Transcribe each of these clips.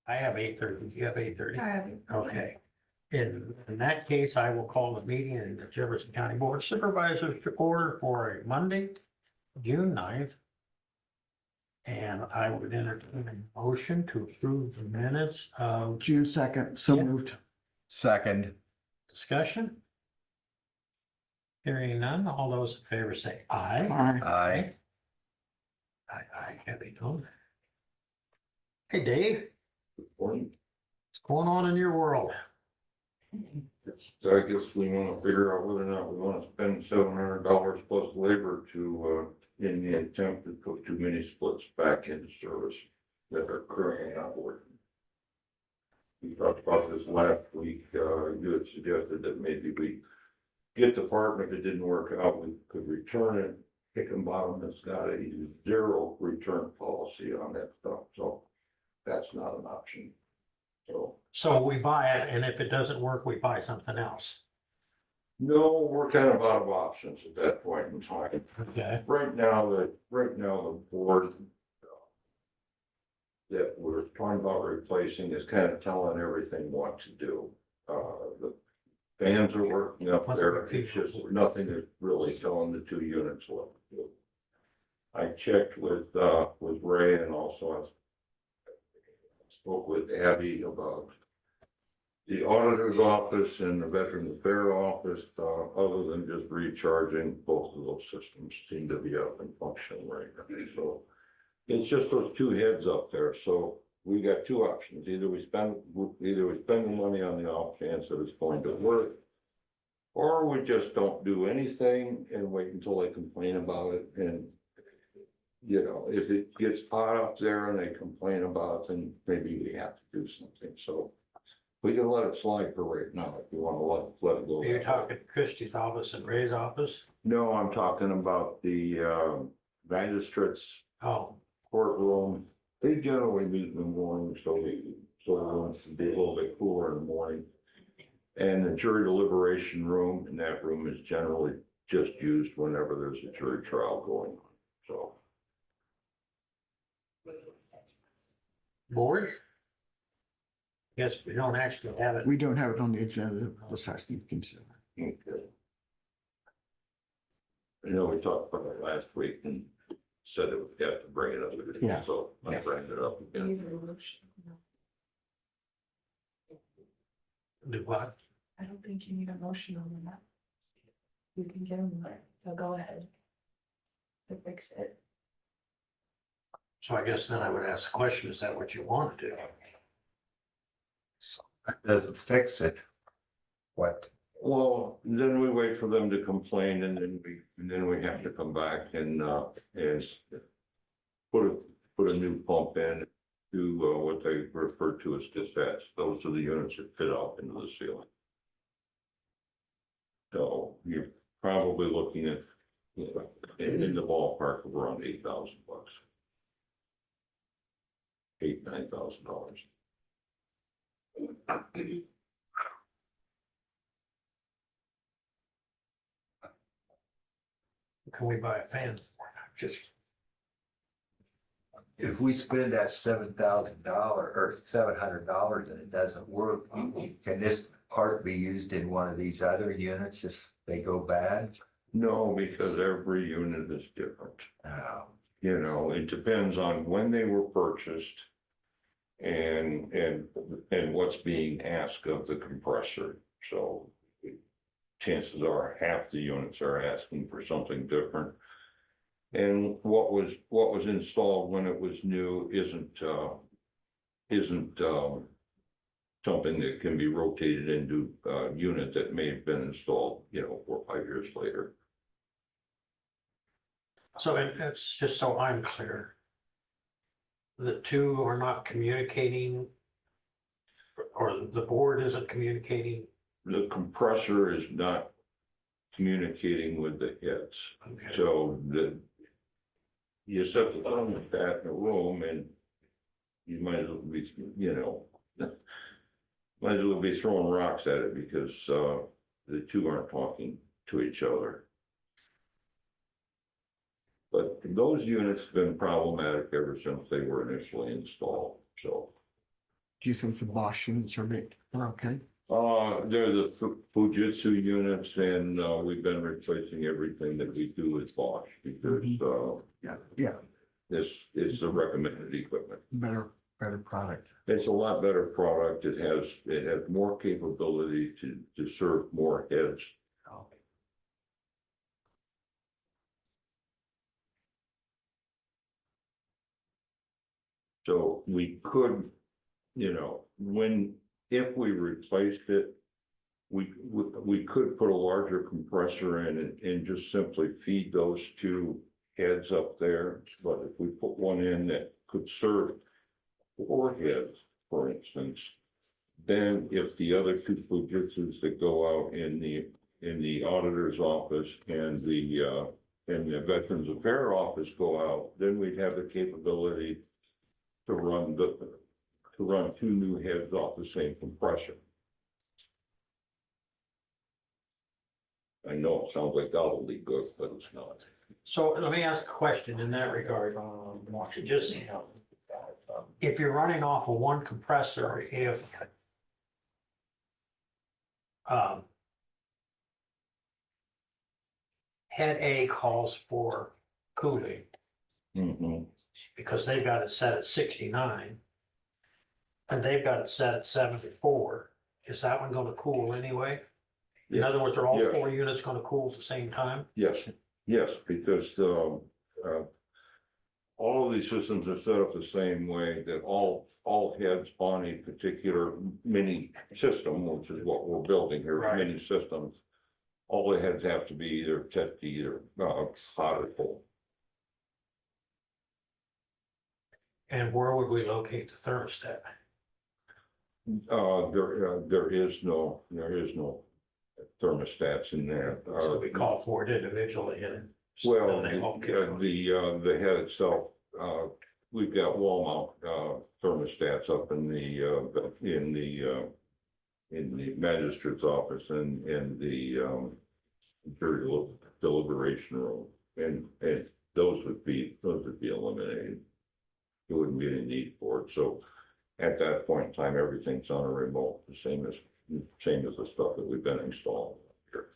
I have 8:30. You have 8:30? I have it. Okay. In that case, I will call the meeting in the Jefferson County Board of Supervisors to order for a Monday, June 9th. And I would entertain a motion to approve the minutes of June 2nd, so Yeah. moved. Second. discussion. Hearing none, all those in favor say aye. Aye. Aye. Aye, heavy tone. Hey, Dave, Morning. what's going on in your world? So I guess we want to figure out whether or not we want to spend $700 plus labor to, in the attempt to put two mini splits back into service that are currently not working. We talked about this last week. You had suggested that maybe we get the part, if it didn't work out, we could return it. Hickenbottom has got a 0 return policy on that stuff, so that's not an option. So we buy it, and if it doesn't work, we buy something else. No, we're kind of out of options at that point in time. Okay, Right now, the board that we're talking about replacing is kind of telling everything what to do. The fans are working up there, it's just nothing is really telling the two units what to do. I checked with Ray, and also I spoke with Abby about the auditor's office and the Veterans Affairs office. Other than just recharging, both of those systems seem to be up and functioning right now. So it's just those two heads up there. So we got two options. Either we spend the money on the off chance that it's going to work, or we just don't do anything and wait until they complain about it. And you know, if it gets hot up there and they complain about it, then maybe we have to do something. So we can let it slide for right now if you want to let it go. are you talking Christie's office and Ray's office? No, I'm talking about the magistrates Oh, courtroom. They generally meet in the morning, so it wants to be a little bit cooler in the morning. And the jury deliberation room, and that room is generally just used whenever there's a jury trial going on, so. board? Yes, we don't actually have it. We don't have it on the agenda. Let's actually consider. Okay. I know we talked about it last week and said that we have to bring it up, Yeah. so I bring it up You again. need a motion. No, Do what? I don't think you need a motion on that. You can get them, so go ahead. To fix it. So I guess then I would ask the question, is that what you want to do? That doesn't fix it. What? Well, then we wait for them to complain and then we have to come back and put a new pump in to what they refer to as dispatch. Those are the units that fit out into the ceiling. So you're probably looking at, you know, in the ballpark of around $8,000. $9,000. Can we buy a fan? Just, If we spend that $7,000 or $700 and it doesn't work, can this part be used in one of these other units if they go bad? No, because every unit is different. Oh, You know, it depends on when they were purchased and what's being asked of the compressor. So chances are half the units are asking for something different. And what was installed when it was new isn't something that can be rotated into a unit that may have been installed, you know, 4 or 5 years later. so it's just so I'm clear. The two are not communicating, or the board isn't communicating. The compressor is not communicating with the heads. Okay. So you set the thermostat in a room and you might as well be, you know, might as well be throwing rocks at it because the two aren't talking to each other. But those units have been problematic ever since they were initially installed, so. Do you think the Bosch units are okay? They're the Fujitsu units and, we've been replacing everything that we do with Bosch because, Yeah, this is the recommended equipment. better product. It's a lot better product. It has more capability to serve more heads. So we could, if we replaced it, we could put a larger compressor in and just simply feed those two heads up there. But if we put one in that could serve four heads, for instance, then if the other two Fujitsus that go out in the auditor's office and the Veterans Affairs office go out, then we'd have the capability to run two new heads off the same compressor. I know it sounds like gobbledygook, but it's not. So let me ask a question in that regard. Just, if you're running off of one compressor, if head A calls for cooling Mhm. because they've got it set at 69 and they've got it set at 74, is that one going to cool anyway? In Yes. other words, are all Yes. four units going to cool at the same time? Yes, because all of these systems are set up the same way that all heads on a particular mini system, which is what we're building here, Right. mini systems. All the heads have to be either TETD or hot or cold. And where would we locate the thermostat? There is no thermostats in there. So we call for it individually and. Well, they all get it. the head itself, we've got wall mount thermostats up in the magistrate's office and in the imperial deliberation room, and those would be eliminated. There wouldn't be any need for it. So at that point in time, everything's on a remote, the same as the stuff that we've been installing here.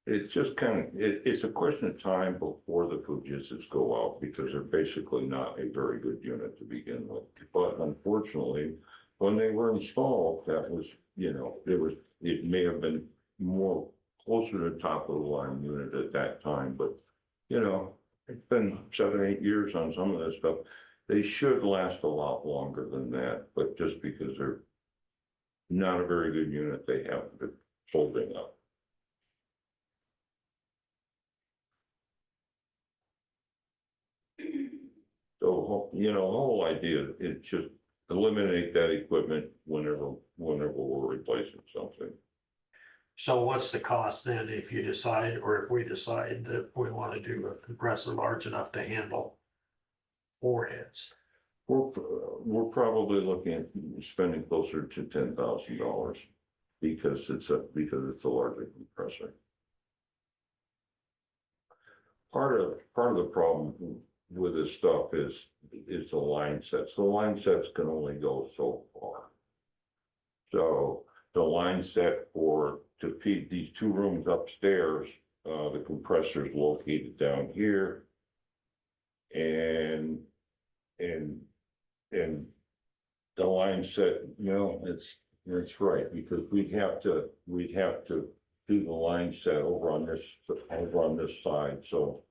It's just it's a question of time before the Fujitsus go out because they're basically not a very good unit to begin with. But unfortunately, when they were installed, that was, it may have been more closer to the top of the line unit at that time, but it's been 7-8 years on some of this stuff. They should last a lot longer than that, but just because they're not a very good unit, they haven't been holding up. So, the whole idea is just eliminate that equipment whenever we're replacing something. So what's the cost then if you decide, or if we decide that we want to do a compressor large enough to handle four heads? We're probably looking at spending closer to $10,000 because it's a larger compressor. Part of the problem with this stuff is the line sets. The line sets can only go so far. So the line set to feed these two rooms upstairs, the compressor is located down here. And the line set, it's right, because we'd have to do the line set over on this side, so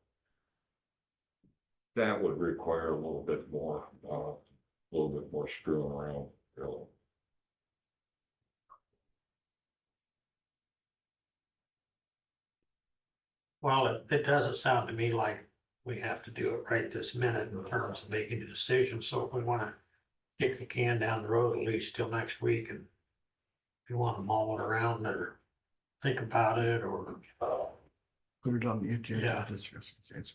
that would require a little bit more screwing around, really. Well, it doesn't sound to me like we have to do it right this minute in terms of making a decision. So if we want to kick the can down the road at least till next week, and if you want to mull it around or think about it or. Put it on the agenda. Yeah. To discuss it.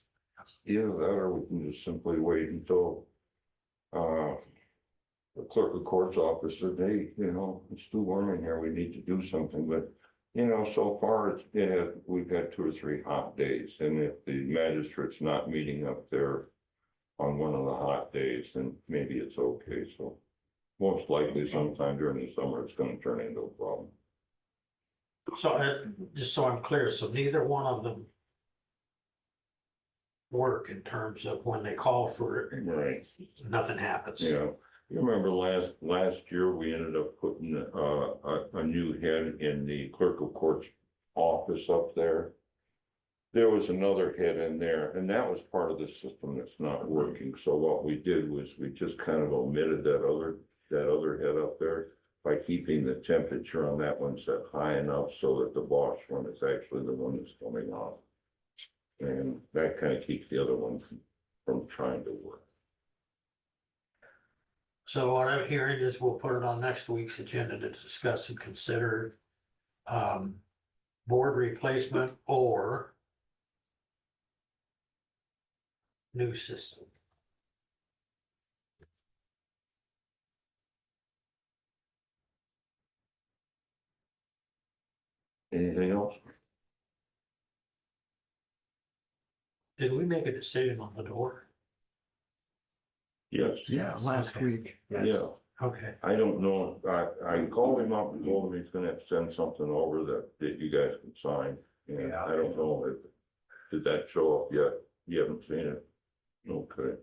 Either that, or we can just simply wait until the clerk of court's office said, hey, it's too warm in here, we need to do something, but so far we've had 2 or 3 hot days, and if the magistrate's not meeting up there on one of the hot days, then maybe it's okay, so most likely sometime during the summer, it's gonna turn into a problem. So, just so I'm clear, so neither one of them work in terms of when they call for it, Right. nothing happens. Yeah, you remember last year, we ended up putting, a new head in the clerk of court's office up there. There was another head in there, and that was part of the system that's not working, so what we did was we just kind of omitted that other head up there by keeping the temperature on that one set high enough so that the Bosch one is actually the one that's coming off. And that kind of keeps the other one from trying to work. So what I'm hearing is we'll put it on next week's agenda to discuss and consider board replacement or new system. Anything else? Did we make a decision on the door? Yes. Yeah, last Okay. week. Yeah, Okay, I don't know, I called him up and told him he's gonna have to send something over that you guys can sign. And Yeah. I don't know if, did that show up yet? You haven't seen it? Okay.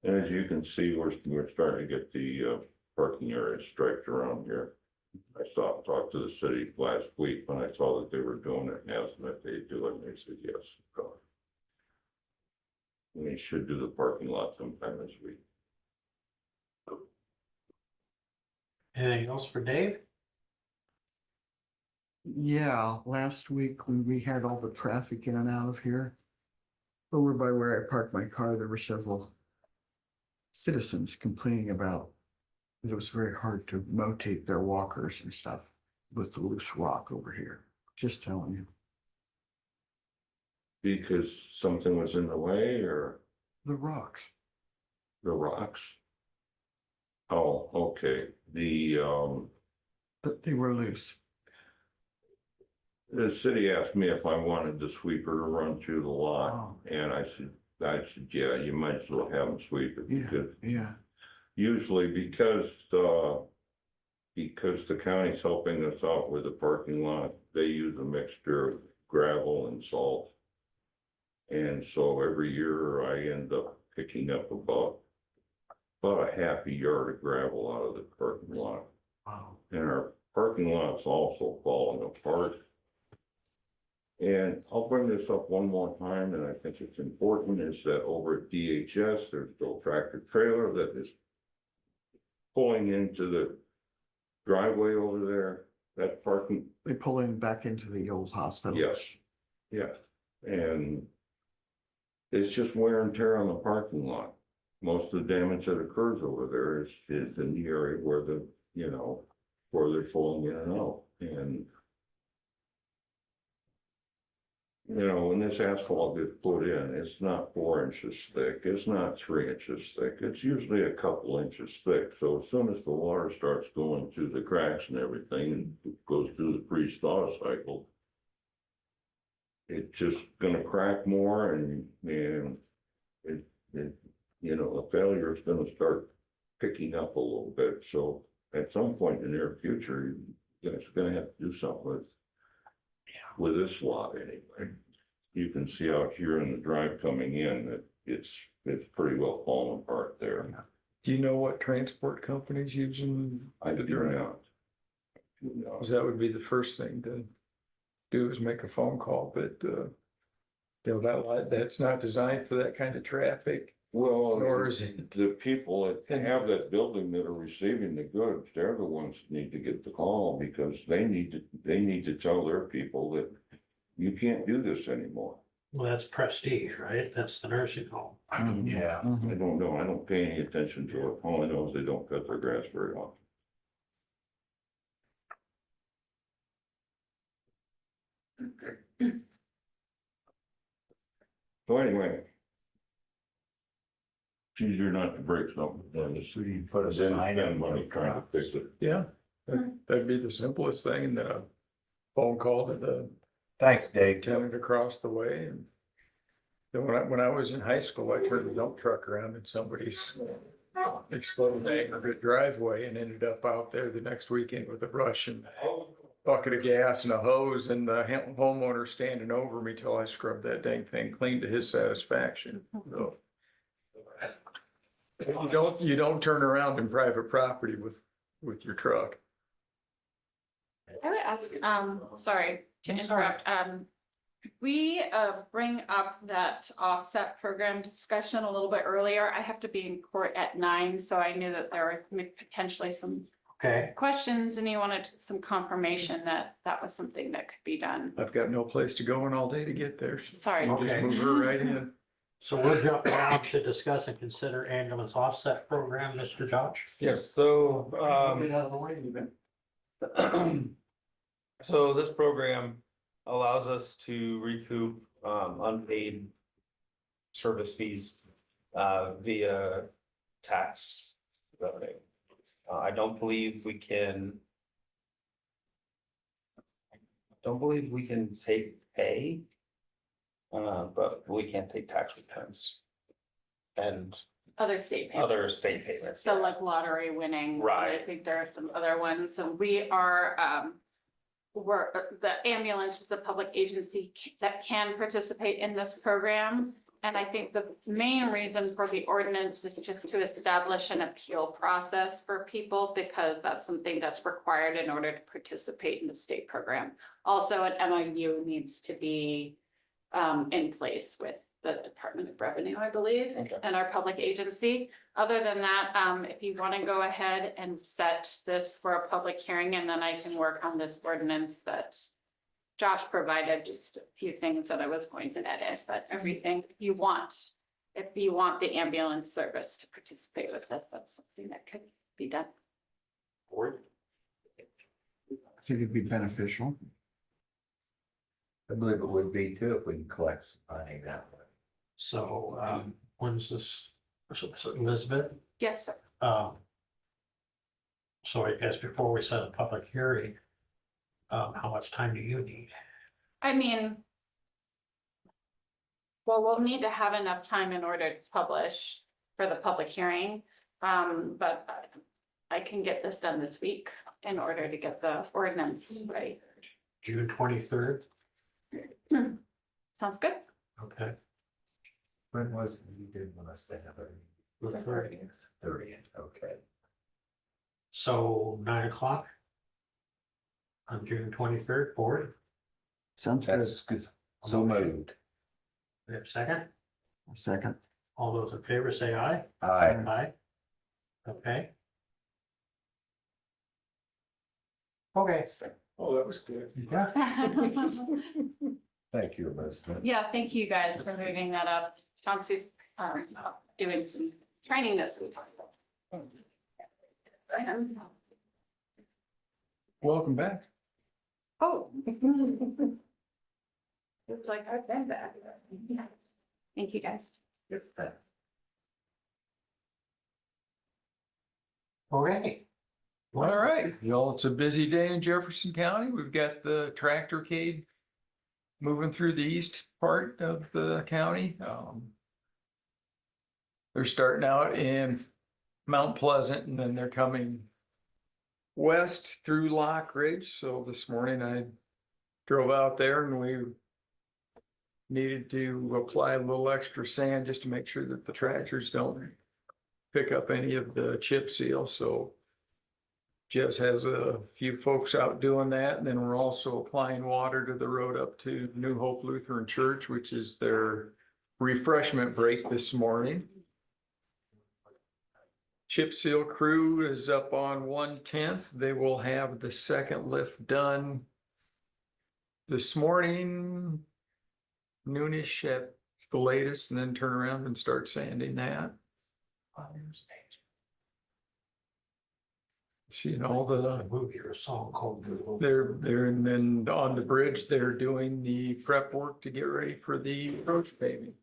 And as you can see, we're starting to get the parking area striped around here. I stopped and talked to the city last week when I saw that they were doing it and asked them if they'd do it, and they said yes. And they should do the parking lot sometime this week. anything else for Dave? Yeah, last week when we had all the traffic in and out of here, over by where I parked my car, there were several citizens complaining about that it was very hard to rotate their walkers and stuff with the loose rock over here. Just telling you, Because something was in the way or the rocks. the rocks? Oh, okay, But they were loose. the city asked me if I wanted the sweeper to run through the lot, Oh, and I said, yeah, you might as well have them sweep it, yeah, because yeah. usually because the county's helping us out with the parking lot, they use a mixture of gravel and salt. And so every year I end up picking up about a half a yard of gravel out of the parking lot. Wow. And our parking lot's also falling apart. And I'll bring this up one more time, and I think it's important, is that over at DHS, there's still a tractor trailer that is pulling into the driveway over there, that parking, They pull in back into the old hospital. yes, yeah, and it's just wear and tear on the parking lot. Most of the damage that occurs over there is in the area where where they're pulling in and out, and when this asphalt gets put in, it's not 4 inches thick, it's not 3 inches thick, it's usually a couple inches thick. So as soon as the water starts going through the cracks and everything, and goes through the freeze-thaw cycle, it's just gonna crack more, and the failure is gonna start picking up a little bit. So at some point in the near future, you guys are gonna have to do something with this lot anyway. You can see out here in the drive coming in that it's pretty well falling apart there. Do you know what transport company's using? I do not. Cause that would be the first thing to do is make a phone call, but, that's not designed for that kind of traffic. Well, Nor is it. the people that have that building that are receiving the goods, they're the ones that need to get the call, because they need to tell their people that you can't do this anymore. Well, that's Prestige, right? That's the nursing home. Yeah. I don't know, I don't pay any attention to it, all I know is they don't cut their grass very often. So anyway. It's easier not to break something than to So you put a then sign spend in money the trying to fix it. Yeah, that'd be the simplest thing, and then a phone call to the Thanks, Dave. tenant across the way. And then when I was in high school, I turned a dump truck around in somebody's exploded an aggregate driveway and ended up out there the next weekend with a brush and bucket of gas and a hose, and the homeowner standing over me till I scrubbed that dang thing clean to his satisfaction. So you don't turn around in private property with your truck. I would ask, sorry to interrupt, could we bring up that offset program discussion a little bit earlier? I have to be in court at 9, so I knew that there were potentially some Okay, questions and you wanted some confirmation that that was something that could be done. I've got no place to go in all day to get there. Sorry. You just Okay. move her right in. so we'll jump down to discuss and consider ambulance offset program, Mr. Josh. Yes, so, so this program allows us to recoup, unpaid service fees, via tax revenue. I don't believe we can take pay, but we can take tax returns and Other state payments. other state payments. So like lottery winning. Right. I think there are some other ones. So we are, the ambulance is a public agency that can participate in this program. And I think the main reason for the ordinance is just to establish an appeal process for people, because that's something that's required in order to participate in the state program. Also, an MOU needs to be in place with the Department of Revenue, I believe, Okay. and our public agency. Other than that, if you want to go ahead and set this for a public hearing, and then I can work on this ordinance that Josh provided, just a few things that I was going to edit, but everything you want. If you want the ambulance service to participate with this, that's something that could be done. I think it'd be beneficial. I believe it would be too if we can collect some money that way. So, when's this, so Elizabeth? Yes, sir. So I guess before we set a public hearing, how much time do you need? I mean, well, we'll need to have enough time in order to publish for the public hearing. But I can get this done this week in order to get the ordinance right. June 23rd? Sounds good. Okay. When was, you didn't want us to have a. The 30th. 30th, okay. So 9 o'clock? On June 23rd, board? Sounds good. That's good. So moved. We have a second? A second. All those in favor say aye. Aye. Aye. Okay. Okay. Oh, that was good. Yeah. Thank you, Elizabeth. Yeah, thank you guys for moving that up. Chauncey's doing some training this week. Welcome back. Oh. It's like I've been back. Thank you, guys. Okay. All right, well, it's a busy day in Jefferson County. We've got the tractorcade moving through the east part of the county. They're starting out in Mount Pleasant, and then they're coming west through Lock Ridge. So this morning I drove out there and we needed to apply a little extra sand just to make sure that the tractors don't pick up any of the chip seal. So Jess has a few folks out doing that, and then we're also applying water to the road up to New Hope Lutheran Church, which is their refreshment break this morning. Chip seal crew is up on 1/10. They will have the second lift done this morning, noonish at the latest, and then turn around and start sanding that. See, all the Movie or a song called. They're, and then on the bridge, they're doing the prep work to get ready for the approach paving.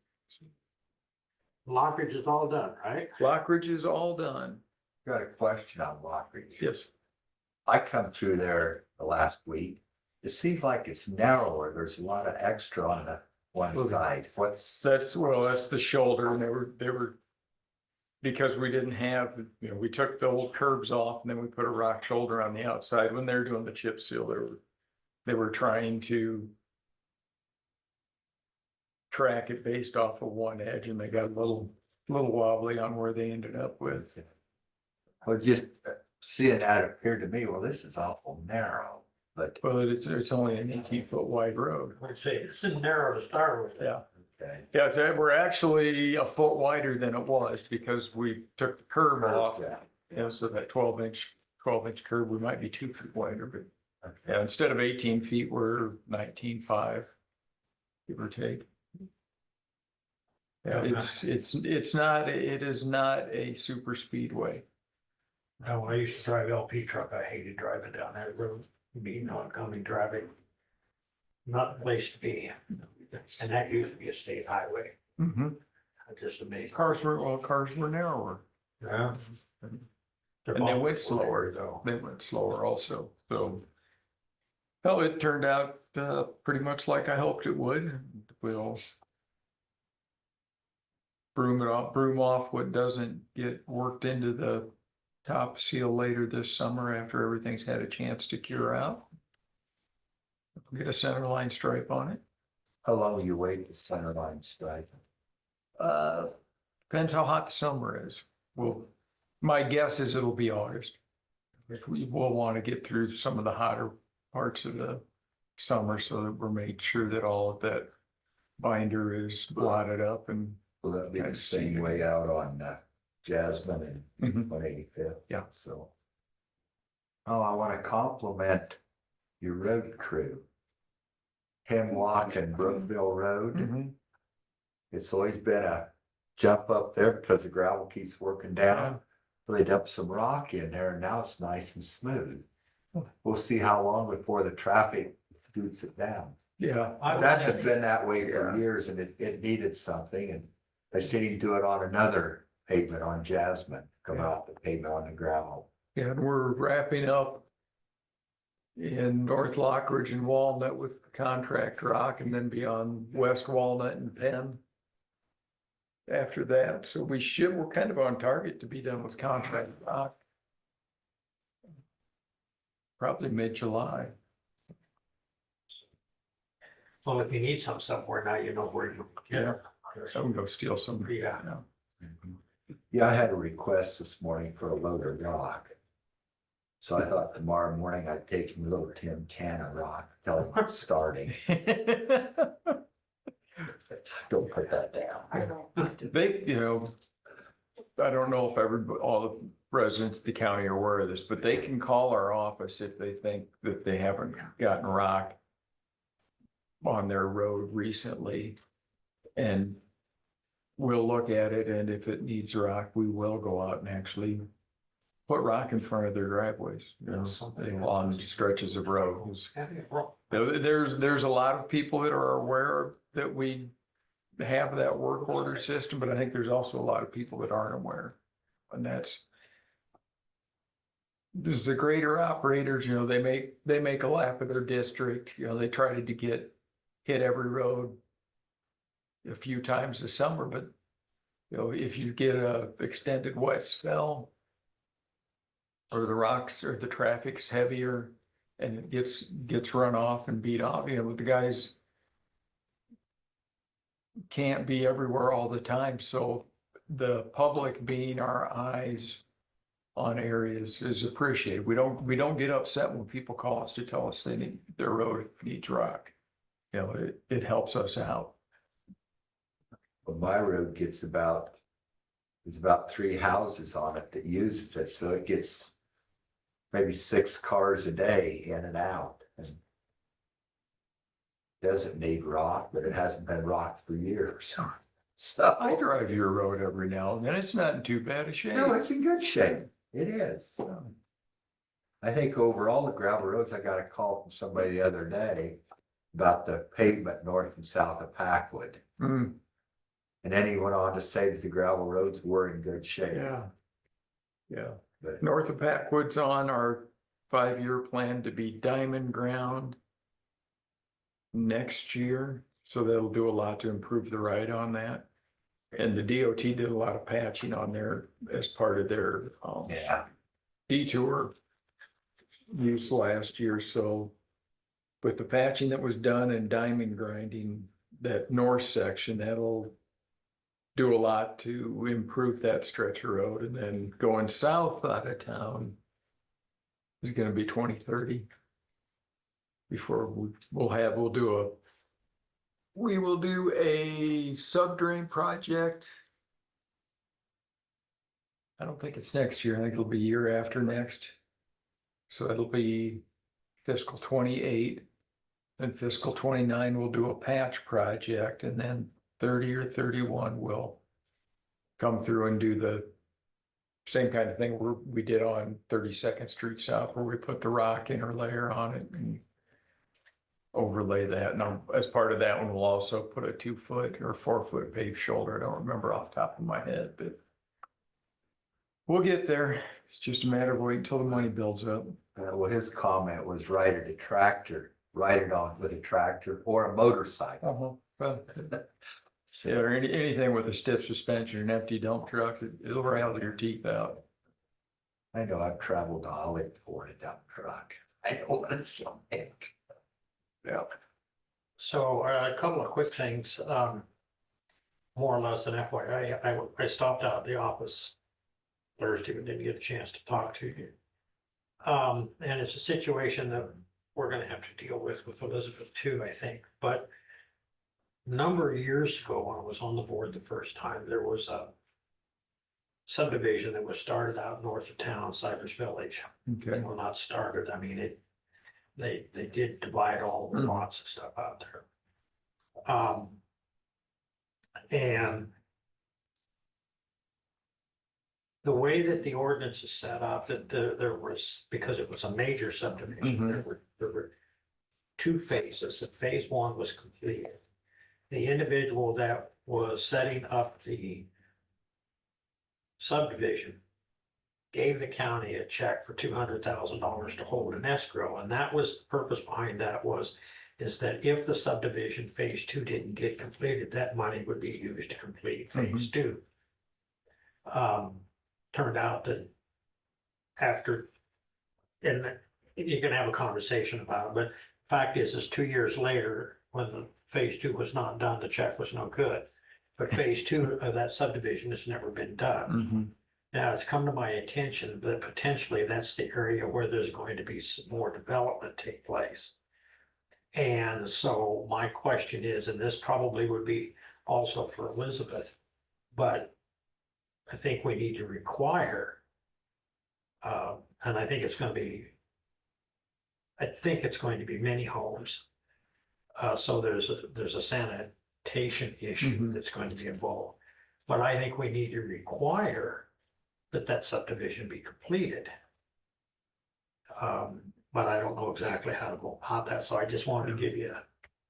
Lockridge is all done, right? Lockridge is all done. Got a question on Lockridge. Yes. I come through there the last week. It seems like it's narrower. There's a lot of extra on the one Well, side. What's, That's the shoulder, and they were because we didn't have, we took the old curbs off and then we put a rock shoulder on the outside. When they're doing the chip seal, they were trying to track it based off of one edge, and they got a little wobbly on where they ended up with. Well, just seeing that appeared to me, well, this is awful narrow, but, Well, it's only an 18-foot wide road. I'd say it's narrow to start with. Yeah. okay. Yeah, we're actually a foot wider than it was because we took the curb off. Yeah. So that 12-inch curb, we might be 2 feet wider, but Okay. yeah, instead of 18 feet, we're 19.5, give or take. Yeah, it is not a super speedway. Now, when I used to drive LP truck, I hated driving down that road, being oncoming traffic. Not the place to be. And that used to be a state highway. Mm-hmm. It's just amazing. Cars were narrower. Yeah. And they went slower. though. They went slower also, so. Well, it turned out pretty much like I hoped it would. We'll broom off what doesn't get worked into the top seal later this summer after everything's had a chance to cure out. Get a center line stripe on it. How long will you wait to center line stripe? Depends how hot the summer is. Well, my guess is it'll be August. We will want to get through some of the hotter parts of the summer so that we're made sure that all of that binder is blotted up and. Will that be I the see. same way out on Jasmine and Mhm. 185th? Yeah. So. Oh, I want to compliment your road crew. Hemlock and Brookville Road. Mhm. It's always been a jump up there because the gravel keeps working down. They dumped some rock in there and now it's nice and smooth. We'll see how long before the traffic scoots it down. Yeah. That has been that way for Yeah. years and it needed something and I seen him do it on another pavement on Jasmine, coming off the pavement on the gravel. Yeah, and we're wrapping up in North Lockridge and Walnut with contract rock and then beyond West Walnut and Penn after that. So we're kind of on target to be done with contract rock. Probably mid-July. Well, if you need some somewhere now, you know where you get it. So we can go steal some. Yeah. Yeah, I had a request this morning for a load of rock. So I thought tomorrow morning I'd take him a little tin can of rock, tell him I'm starting. Don't put that down. They, I don't know if all the residents of the county are aware of this, but they can call our office if they think that they haven't gotten rock on their road recently. And we'll look at it, and if it needs rock, we will go out and actually put rock in front of their driveways, on stretches of roads. There's a lot of people that are aware that we have that work order system, but I think there's also a lot of people that aren't aware. And there's the greater operators, they make a lap of their district, they try to hit every road a few times this summer, but if you get a extended wet spell or the rocks or the traffic's heavier and it gets run off and beat off, the guys can't be everywhere all the time. So the public being our eyes on areas is appreciated. We don't get upset when people call us to tell us their road needs rock. It helps us out. Well, my road there's about 3 houses on it that uses it, so it gets maybe 6 cars a day in and out. And doesn't need rock, but it hasn't been rocked for years. So I drive your road every now and then. It's not in too bad a shape. no, it's in good shape. It is. I think overall the gravel roads, I got a call from somebody the other day about the pavement north and south of Packwood. Mm, And then he went on to say that the gravel roads were in good shape. yeah. But North of Packwood's on our 5-year plan to be diamond ground next year. So that'll do a lot to improve the ride on that. And the DOT did a lot of patching on there as part of their, Yeah, detour use last year, so with the patching that was done and diamond grinding, that north section, that'll do a lot to improve that stretch of road, and then going south out of town is gonna be 2030 before we will do a sub-drain project. I don't think it's next year. I think it'll be year after next. So it'll be fiscal 28. And fiscal 29, we'll do a patch project, and then 30 or 31 will come through and do the same kind of thing we did on 32nd Street South, where we put the rock interlayer on it and overlay that. And as part of that one, we'll also put a 2-foot or 4-foot paved shoulder. I don't remember off the top of my head, but we'll get there. It's just a matter of waiting until the money builds up. well, his comment was ride it a tractor, ride it on with a tractor or a motorcycle. Well, yeah, or anything with a stiff suspension, an empty dump truck, it'll rattle your teeth out. I know I've traveled to Hollywood for a dump truck. I know what it's like. Yeah. So a couple of quick things, more or less an FYI, I stopped out at the office Thursday, but didn't get a chance to talk to you. And it's a situation that we're gonna have to deal with Elizabeth too, I think, but a number of years ago, when I was on the board the first time, there was a subdivision that was started out north of town, Cypress Village. Okay. Well, not started, I mean, they did divide all the lots of stuff out there. And the way that the ordinance is set up, that there was, because it was a major subdivision, there were 2 phases, and phase 1 was completed. The individual that was setting up the subdivision gave the county a check for $200,000 to hold in escrow, and that was the purpose behind that is that if the subdivision phase 2 didn't get completed, that money would be used to complete phase 2. Turned out that after, and you can have a conversation about it, but fact is 2 years later, when the phase 2 was not done, the check was no good. But phase 2 of that subdivision has never been done. Now, it's come to my attention that potentially that's the area where there's going to be some more development take place. And so my question is, and this probably would be also for Elizabeth, but I think we need to require, and I think it's going to be many homes. So there's a sanitation issue that's going to be involved. But I think we need to require that subdivision be completed. But I don't know exactly how to go about that, so I just wanted to give you a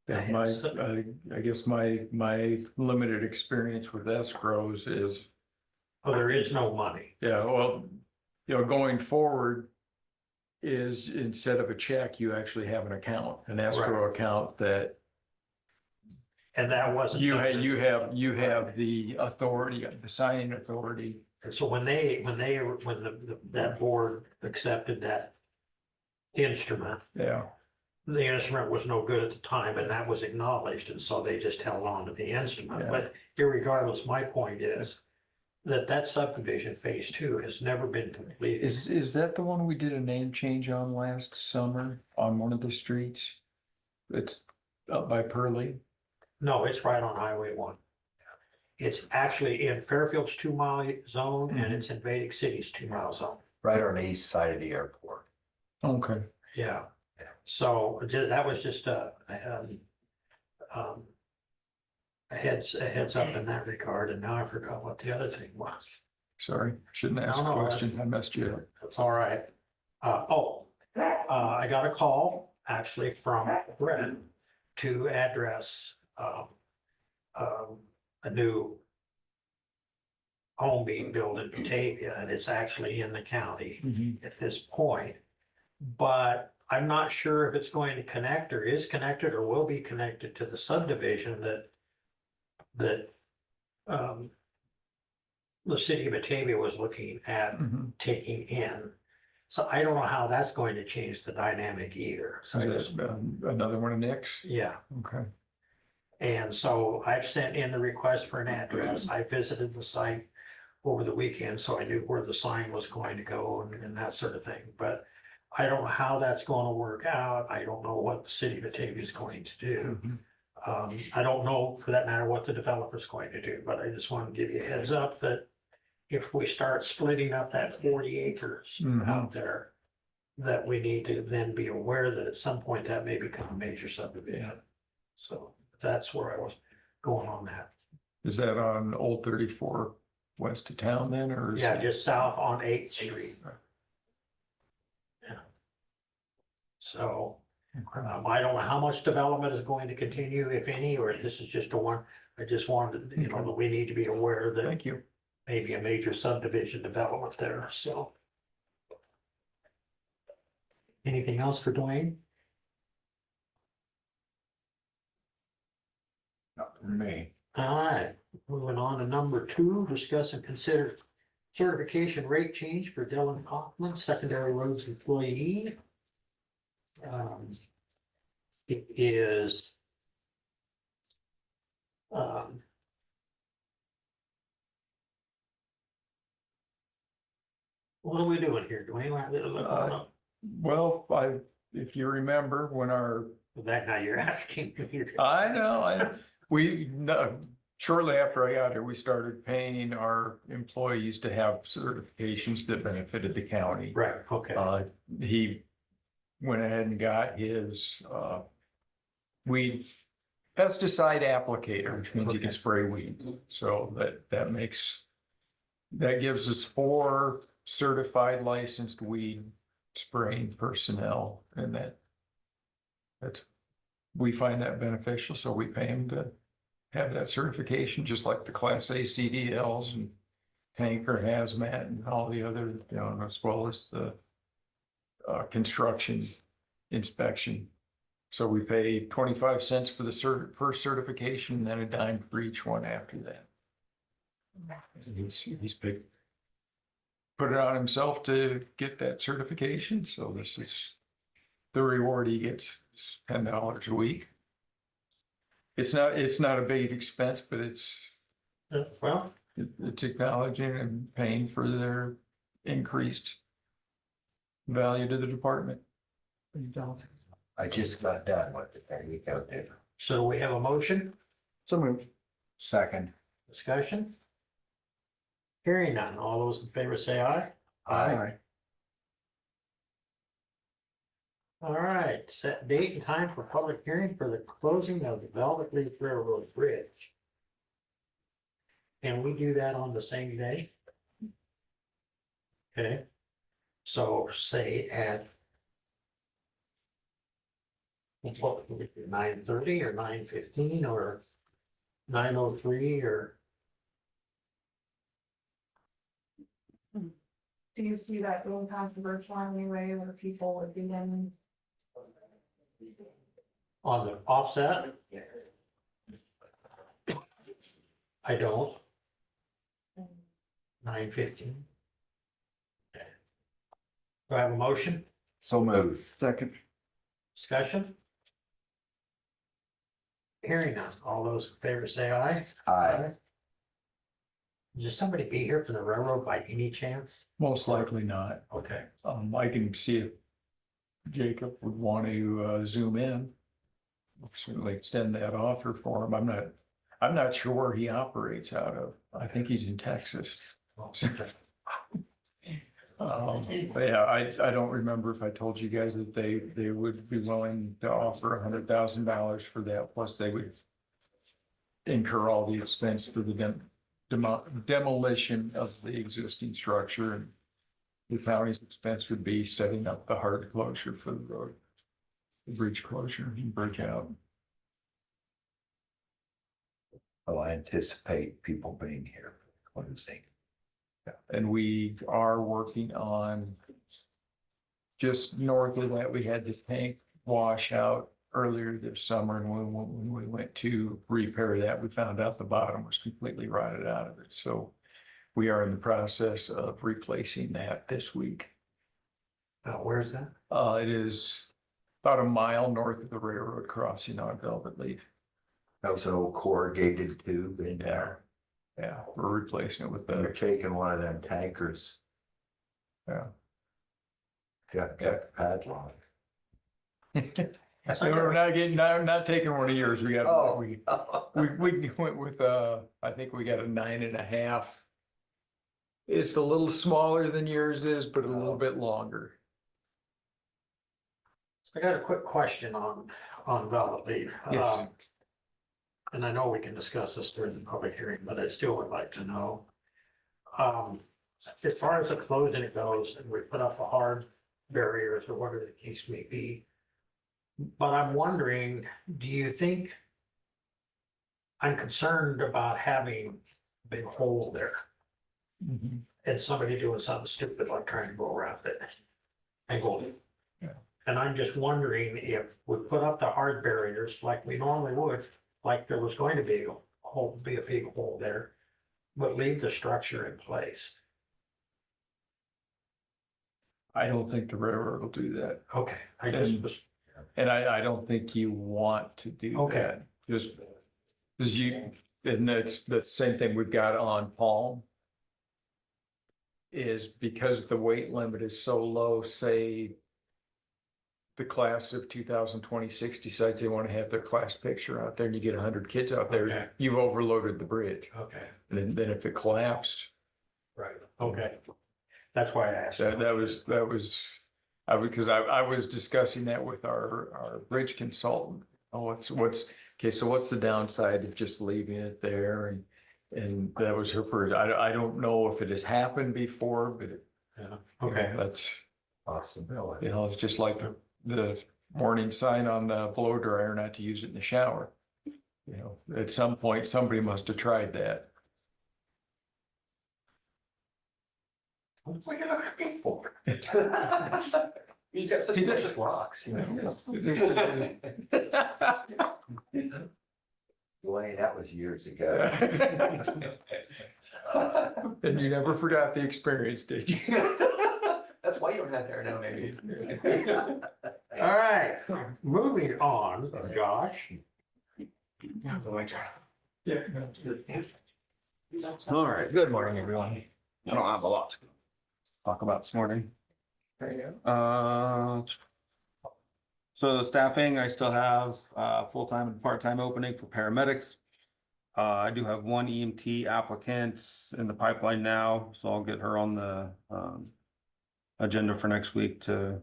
Yeah, heads up. I guess my limited experience with escrows is, Oh, there is no money. yeah, well, going forward is instead of a check, you actually have an account, an escrow account that And that wasn't. you done. have the authority, the signing authority. So when that board accepted that instrument, Yeah. the instrument was no good at the time, and that was acknowledged, and so they just held on to the instrument. Yeah. But irregardless, my point is that subdivision phase 2 has never been completed. Is that the one we did a name change on last summer on one of the streets? It's up by Pearlie. No, it's right on Highway 1. It's actually in Fairfield's 2-mile zone, and it's in Vedic City's 2-mile zone. Right on the east side of the airport. Okay. Yeah, so that was just a heads up in that regard, and now I forgot what the other thing was. Sorry, shouldn't ask a No, question. that's- I messed you up. That's all right. I got a call actually from Brett to address a new home being built in Batavia, and it's actually in the county at this point. But I'm not sure if it's going to connect or is connected or will be connected to the subdivision that the city of Batavia was looking at taking in. So I don't know how that's going to change the dynamic either. So I Is just, that another one of Nick's? yeah. Okay. And so I've sent in the request for an address. I visited the site over the weekend, so I knew where the sign was going to go and that sort of thing. But I don't know how that's going to work out. I don't know what the city of Batavia is going to do. I don't know, for that matter, what the developer's going to do, but I just want to give you a heads up that if we start splitting up that 40 acres out there, that we need to then be aware that at some point that may become a major subdivision. So that's where I was going on that. Is that on Old 34 west of town then, or? is Yeah, it- just south on 8th Street. Yeah. So I don't know how much development is going to continue, if any, or if this is just a one. I just wanted, you know, that we need to be aware that Thank you. maybe a major subdivision development there, so. Anything else for Dwayne? Not for me. All right, moving on to number 2, discuss and consider certification rate change for Dylan Kaufman, secondary roads employee. It is what are we doing here, Dwayne? Well, if you remember when That now you're asking me. I know, shortly after I got here, we started paying our employees to have certifications that benefited the county. Right, okay. He went ahead and got his, weed pesticide applicator, which means you can spray weed. So that gives us 4 certified licensed weed spraying personnel, and we find that beneficial, so we pay them to have that certification, just like the Class A CDLs and tanker hazmat and all the other, you know, as well as the construction inspection. So we pay 25 cents for the first certification, and then a dime for each one after that. He's put it on himself to get that certification, so this is the reward he gets, is $10 a week. It's not a big expense, but it's acknowledging and paying for their increased value to the department. I just got done with it. There you go, dude. So we have a motion, So moved. Second. discussion? Hearing none, all those in favor say aye. Aye. All right, set date and time for public hearing for the closing of the Velvet Leaf Railroad Bridge. Can we do that on the same day? Okay, so say at 9:30 or 9:15 or 9:03 or? Do you see that being controversial anyway, where people would be in? On the offset? I don't. 9:15. Do I have a motion? So moved. Second. Discussion? Hearing none. All those in favor say aye. Aye. Does somebody be here for the railroad by any chance? Most likely not. Okay. I can see if Jacob would want to zoom in. I'll certainly extend that offer for him. I'm not sure where he operates out of. I think he's in Texas. But yeah, I don't remember if I told you guys that they would be willing to offer $100,000 for that. Plus they would incur all the expense for the demolition of the existing structure, and the county's expense would be setting up the hard closure for the road, the bridge closure and bridge out. Well, I anticipate people being here for the closing. And we are working on just north of that, we had the tank washout earlier this summer, and when we went to repair that, we found out the bottom was completely rotted out of it. So we are in the process of replacing that this week. Where's that? It is about a mile north of the railroad crossing on Velvet Leaf. That was an old corrugated tube in Yeah. there. Yeah, we're replacing it with You're the, taking one of them tankers. yeah. Got the padlock. We're not getting, not taking one of yours. We got, Oh. we went with, I think we got a 9.5. It's a little smaller than yours is, but a little bit longer. I got a quick question on Velvet Leaf. Yes. And I know we can discuss this during the public hearing, but I still would like to know. As far as the closing goes, and we put up the hard barriers or whatever the case may be. But I'm wondering, do you think? I'm concerned about having a big hole there and somebody doing something stupid like trying to go around it. And go. Yeah. And I'm just wondering if we put up the hard barriers like we normally would, like there was going to be a big hole there, but leave the structure in place. I don't think the railroad will do that. Okay, I just was. And I don't think you want to do Okay. that. Just, because you, and that's the same thing we've got on Palm. Is because the weight limit is so low, say. The class of 2026 decides they want to have their class picture out there and you get 100 kids out there, Okay. you've overloaded the bridge. Okay, And then if it collapsed, right, okay. That's why I asked. that was, because I was discussing that with our bridge consultant. Oh, what's, okay, so what's the downside of just leaving it there? And that was her first, I don't know if it has happened before, but Yeah, you okay. know, that's, Possibility. you know, it's just like the warning sign on the blow dryer not to use it in the shower. You know, at some point, somebody must have tried that. What are you looking for? You got such He did. precious rocks, you know. Dwayne, that was years ago. And you never forgot the experience, did you? That's why you don't have hair now, maybe. All right, moving on, Josh. Yeah. All right, good morning, everyone. I don't have a lot to talk about this morning. So staffing, I still have full-time and part-time opening for paramedics. I do have one EMT applicant in the pipeline now, so I'll get her on the agenda for next week to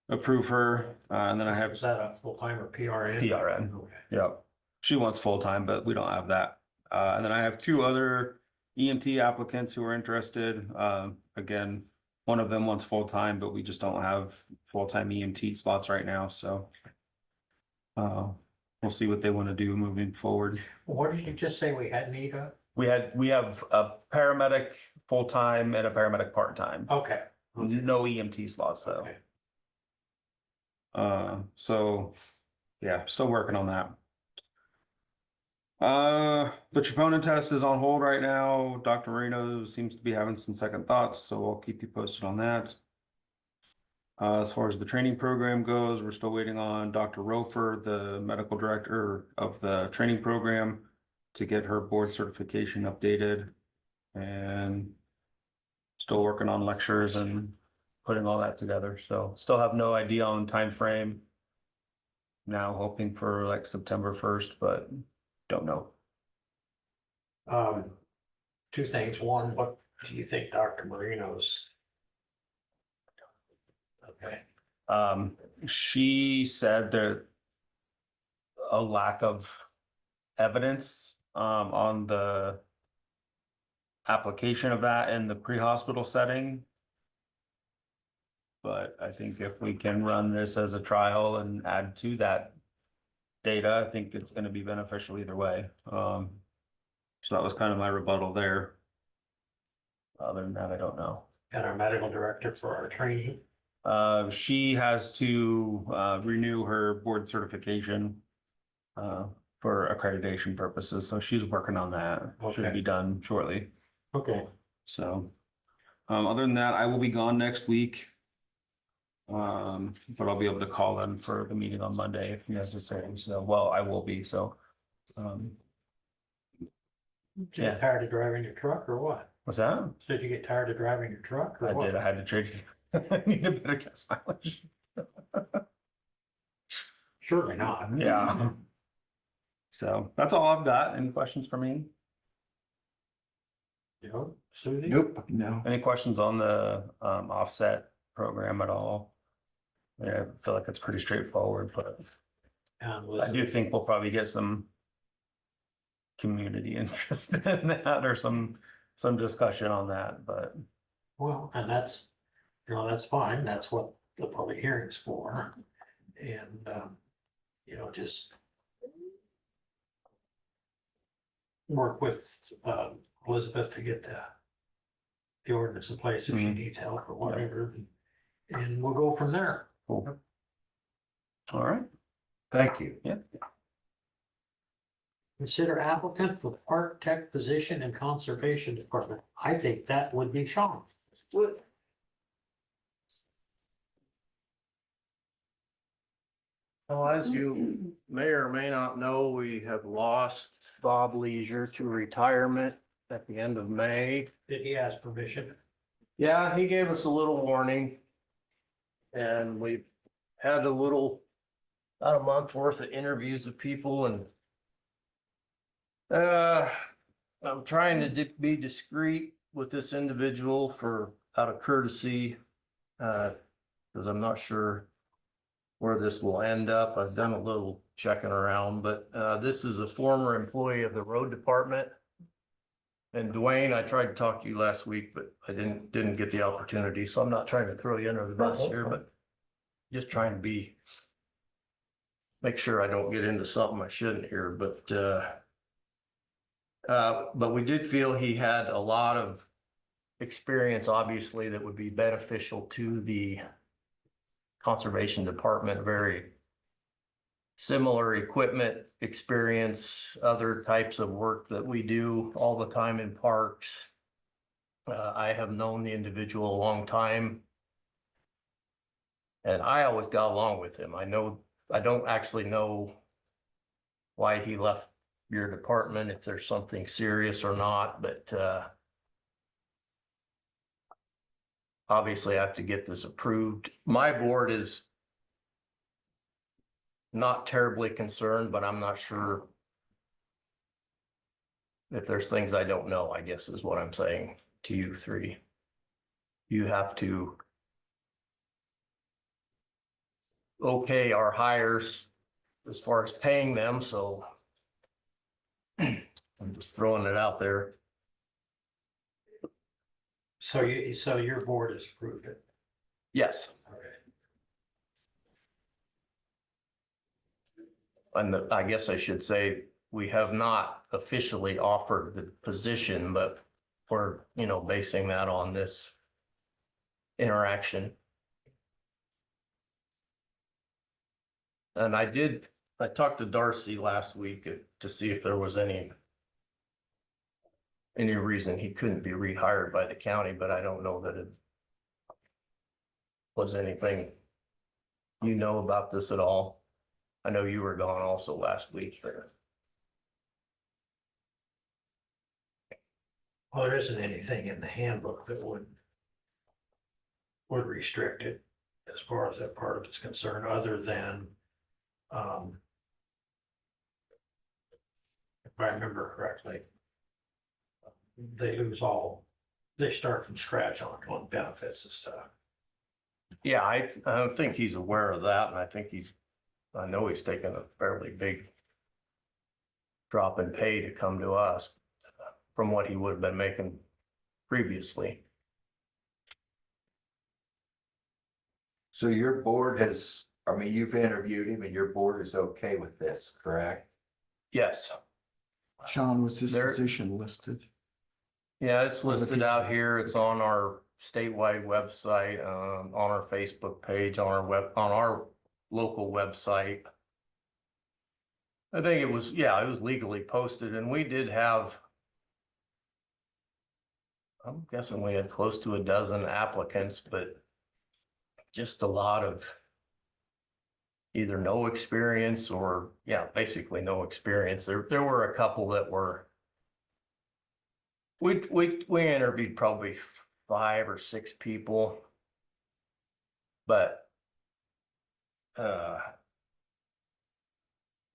approve her. And then I have Is that a full-time or PRN? PRN. Okay. Yep. She wants full-time, but we don't have that. And then I have two other EMT applicants who are interested. Again, one of them wants full-time, but we just don't have full-time EMT slots right now, so. We'll see what they want to do moving forward. What did you just say we had need of? We have a paramedic full-time and a paramedic part-time. Okay. No EMT slots though. Okay. So, yeah, still working on that. The troponin test is on hold right now. Dr. Marino seems to be having some second thoughts, so I'll keep you posted on that. As far as the training program goes, we're still waiting on Dr. Rofer, the medical director of the training program, to get her board certification updated. And still working on lectures and putting all that together. So still have no idea on time frame. Now hoping for like September 1st, but don't know. Two things. One, what do you think Dr. Marino's? Okay, She said that a lack of evidence on the application of that in the pre-hospital setting. But I think if we can run this as a trial and add to that data, I think it's going to be beneficial either way. So that was kind of my rebuttal there. Other than that, I don't know. and our medical director for our training. She has to renew her board certification for accreditation purposes, so she's working on that. Should Okay. be done shortly. Okay, So, other than that, I will be gone next week. But I'll be able to call in for the meeting on Monday if necessary. So, well, I will be, so. did you Yeah. get tired of driving your truck or what? What's that? Did you get tired of driving your truck or I what? did, I had to trade. I need a better gas mileage. Surely not. Yeah. So that's all I've got. Any questions for me? You know, Suzie? Nope. No, Any questions on the offset program at all? Yeah, I feel like it's pretty straightforward, but And I do think we'll probably get some community interest in that or some discussion on that, but well, and that's, you know, that's fine. That's what the public hearing's for. And, you know, just work with Elizabeth to get the ordinance in place if she Mhm. needs help or whatever. And we'll go from there. cool. All right. Thank you. Consider applicant for park tech position in conservation department. I think that would be Sean. Well, as you may or may not know, we have lost Bob Leisure to retirement at the end of May. Did he ask permission? Yeah, he gave us a little warning. And we've had about a month worth of interviews with people and I'm trying to be discreet with this individual out of courtesy. Because I'm not sure where this will end up. I've done a little checking around, but this is a former employee of the road department. And Dwayne, I tried to talk to you last week, but I didn't get the opportunity, so I'm not trying to throw you under the bus here, but just trying to make sure I don't get into something I shouldn't here, but we did feel he had a lot of experience, obviously, that would be beneficial to the conservation department, very similar equipment experience, other types of work that we do all the time in parks. I have known the individual a long time. And I always got along with him. I don't actually know why he left your department, if there's something serious or not, but obviously I have to get this approved. My board is not terribly concerned, but I'm not sure if there's things I don't know, I guess is what I'm saying to you three. You have to okay our hires as far as paying them, so I'm just throwing it out there. So your board has approved it. Yes, Okay. and I guess I should say, we have not officially offered the position, but we're, basing that on this interaction. And I talked to Darcy last week to see if there was any reason he couldn't be rehired by the county, but I don't know that it was anything about this at all. I know you were gone also last week. Well, there isn't anything in the handbook that would restrict it as far as that part of it's concerned, other than if I remember correctly, they start from scratch on benefits and stuff. Yeah, I think he's aware of that, and I know he's taken a fairly big drop in pay to come to us from what he would have been making previously. So your board you've interviewed him and your board is okay with this, correct? Yes, Sean, was this There- position listed? yeah, it's listed out here. It's on our statewide website, on our Facebook page, on our local website. I think it was, yeah, it was legally posted, and we did have, I'm guessing we had close to a dozen applicants, but just a lot of either no experience or, yeah, basically no experience. There were a couple that were, we interviewed probably 5 or 6 people, but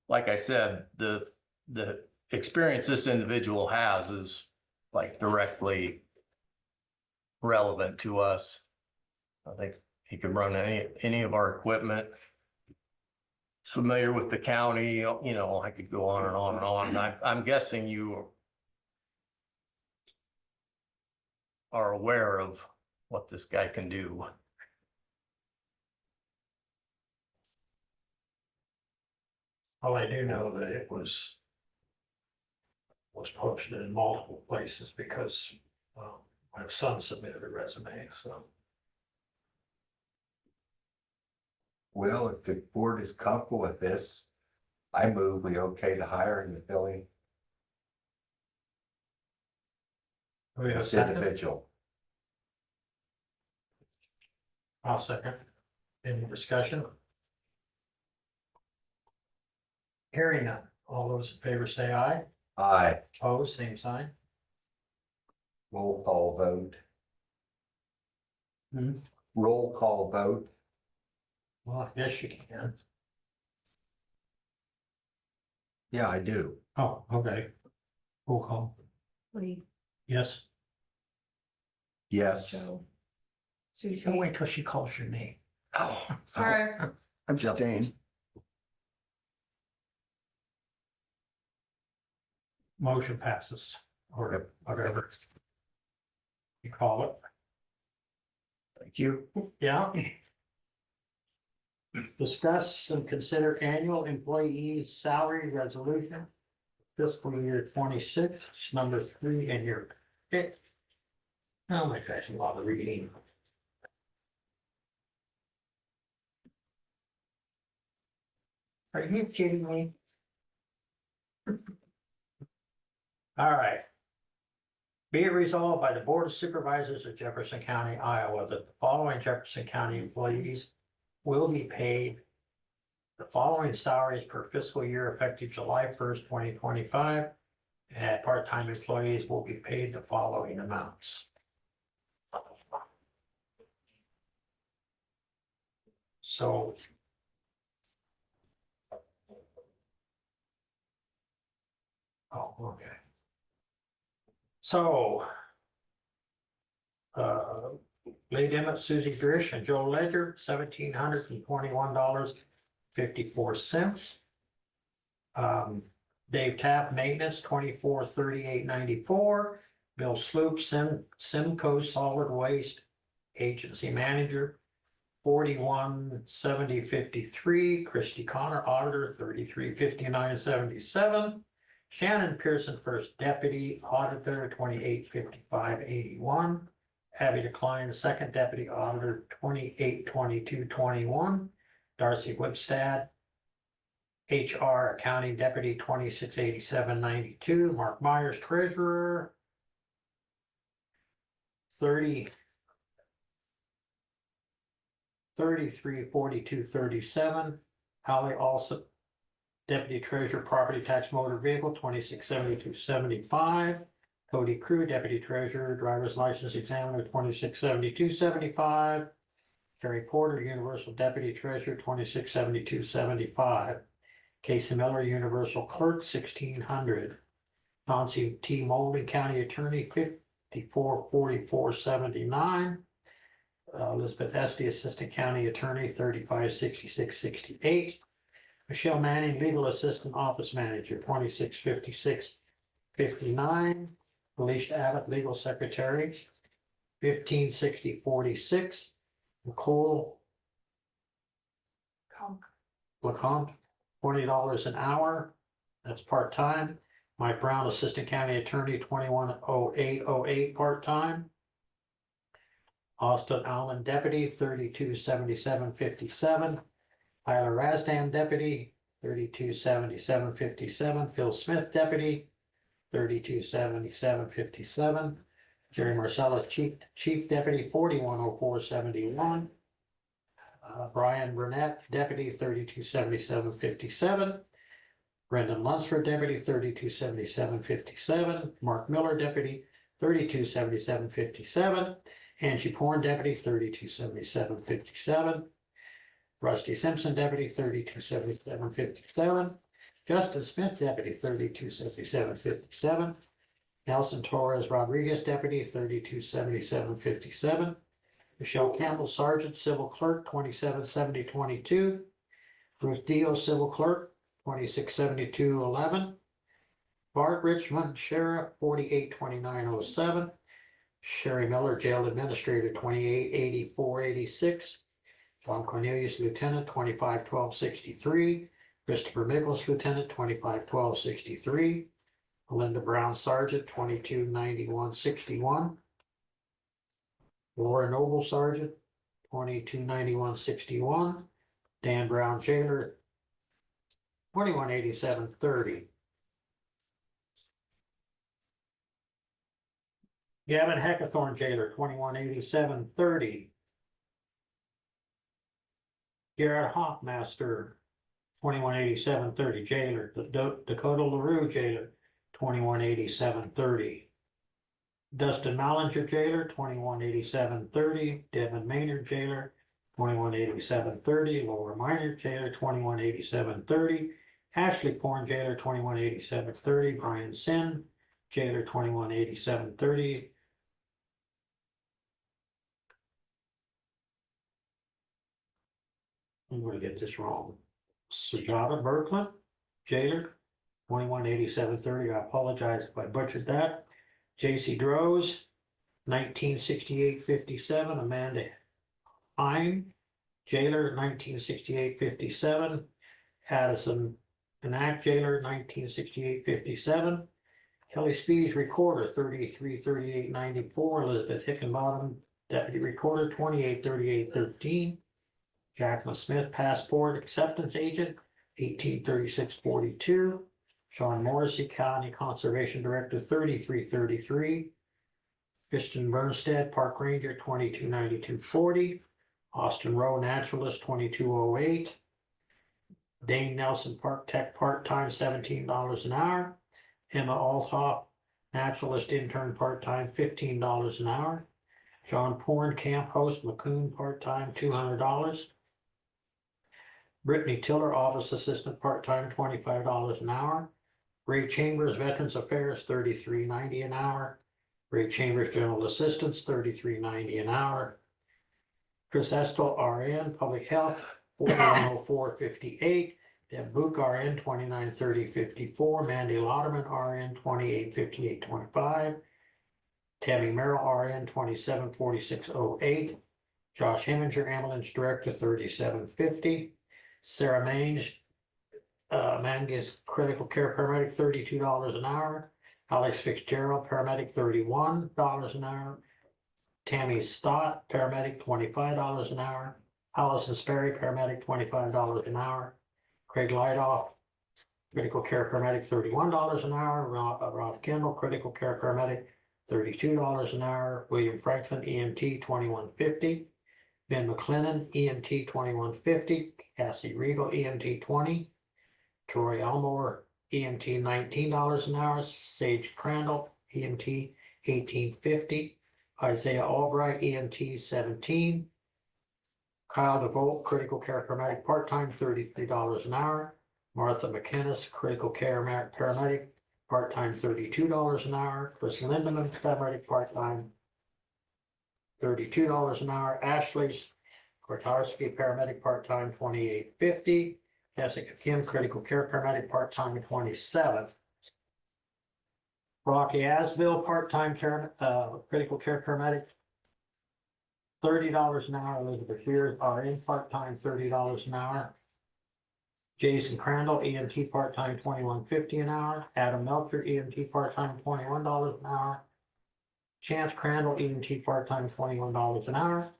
like I said, the experience this individual has is like directly relevant to us. I think he could run any of our equipment. He's familiar with the county, you know, I could go on and on and on. And I'm guessing you are aware of what this guy can do. Well, I do know that it was posted in multiple places because my son submitted a resume, so. Well, if the board is comfortable with this, I move we okay the hiring and filling We have a this second? individual. I'll second. Any discussion? Hearing none. All those in favor say aye. Aye, Opposed, same sign. roll call vote. Hmm. Roll call vote. Well, I guess you can. Yeah, I do. Oh, okay. Roll call. Lee, Yes. Yes. Joe. Susie. Don't wait till she calls your name. Oh, sorry. Abstain. Motion passes, or Yep. whatever. You call it. Thank you. Yeah. Discuss and consider annual employee salary resolution. Fiscal year 26, it's number 3 in your pick. Oh my gosh, a lot of reading. Are you kidding me? All right. Be it resolved by the Board of Supervisors of Jefferson County, Iowa, that the following Jefferson County employees will be paid the following salaries per fiscal year effective July 1st, 2025. And part-time employees will be paid the following amounts. So okay. So Lee Emmett, Susie Drish, and Joe Ledger, $1,721.54. Dave Tapp, maintenance, $2438.94. Bill Sloop, Simcoe Solid Waste Agency Manager, $4170.53. Christy Connor, Auditor, $3359.77. Shannon Pearson, First Deputy Auditor, $2855.81. Abby Decline, Second Deputy Auditor, $2822.21. Darcy Whipstad, HR Accounting Deputy, $2687.92. Mark Myers, Treasurer, $3342.37. Holly also Deputy Treasurer, Property Tax Motor Vehicle, $2672.75. Cody Crew, Deputy Treasurer, Driver's License Examiner, $2672.75. Terry Porter, Universal Deputy Treasurer, $2672.75. Casey Miller, Universal Clerk, $1,600. Nancy T. Molden, County Attorney, $5444.79. Elizabeth Esty, Assistant County Attorney, $3566.68. Michelle Manning, Legal Assistant Office Manager, $2656.59. Felicia Abbott, Legal Secretary, $1560.46. Nicole LeCompte, $20 an hour. That's part-time. Mike Brown, Assistant County Attorney, $2108.08 part-time. Austin Allen Deputy, 327757. Tyler Razdan Deputy, 327757. Phil Smith Deputy, 327757. Jerry Marcellus Chief Deputy, 410471. Brian Burnett Deputy, 327757. Brendan Lunsford Deputy, 327757. Mark Miller Deputy, 327757. Angie Porn Deputy, 327757. Rusty Simpson Deputy, 327757. Justin Smith Deputy, 327757. Nelson Torres Rodriguez Deputy, 327757. Michelle Campbell Sergeant Civil Clerk, 277022. Ruth Dio Civil Clerk, 267211. Bart Richmond Sheriff, 482907. Sherry Miller Jail Administrator, 288486. John Cornelius Lieutenant, 251263. Christopher Mickles Lieutenant, 251263. Melinda Brown Sergeant, 229161. Laura Noble Sergeant, 229161. Dan Brown Jailer, 218730. Gavin Hackathorn Jailer, 218730. Garrett Hoffmaster, 218730. Jailer. Dakota LaRue Jailer, 218730. Dustin Mallinger Jailer, 218730. Devin Maynard Jailer, 218730. Laura Minor Jailer, 218730. Ashley Porn Jailer, 218730. Brian Sin Jailer, 218730. I'm gonna get this wrong. Sujata Berkland Jailer, 218730. I apologize if I butchered that. J.C. Droz, 196857. Amanda Hine Jailer, 196857. Addison Knack Jailer, 196857. Kelly Spees Recorder, 333894. Elizabeth Hickenbottom Deputy Recorder, 283813. Jacqueline Smith Passport Acceptance Agent, 183642. Sean Morrissey County Conservation Director, 3333. Christian Bernstead Park Ranger, 229240. Austin Rowe Naturalist, 2208. Dane Nelson Park Tech part-time, $17 an hour. Emma Althoff Naturalist Intern part-time, $15 an hour. John Porn Camp Host McCoon part-time, $200. Brittany Tiller Office Assistant part-time, $25 an hour. Ray Chambers Veterans Affairs, $33.90 an hour. Ray Chambers General Assistance, $33.90 an hour. Chris Estel RN Public Health, $4104.58. Deb Book RN, $2930.54. Mandy Lauderman RN, $2858.25. Tammy Merrill RN, $2746.08. Josh Heminger Ambulance Director, $37.50. Sarah Mange, Mangus Critical Care Paramedic, $32 an hour. Alex Fitzgerald Paramedic, $31 an hour. Tammy Stott Paramedic, $25 an hour. Allison Sperry Paramedic, $25 an hour. Craig Lightoff Critical Care Paramedic, $31 an hour. Rob Kendall Critical Care Paramedic, $32 an hour. William Franklin EMT, $21.50. Ben McLennan EMT, $21.50. Cassie Regal EMT, $20. Troy Elmore EMT, $19 an hour. Sage Crandall EMT, $18.50. Isaiah Albright EMT, $17. Kyle DeVolt Critical Care Paramedic part-time, $33 an hour. Martha McInnes Critical Care Paramedic part-time, $32 an hour. Chris Lindeman Paramedic part-time, $32 an hour. Ashley Kortarski Paramedic part-time, $28.50. Jessica Kim Critical Care Paramedic part-time, $27. Rocky Asville part-time Critical Care Paramedic, $30 an hour. Elizabeth Beers RN part-time, $30 an hour. Jason Crandall EMT part-time, $21.50 an hour. Adam Melcher EMT part-time, $21 an hour. Chance Crandall, EMT, part-time, $21 an hour.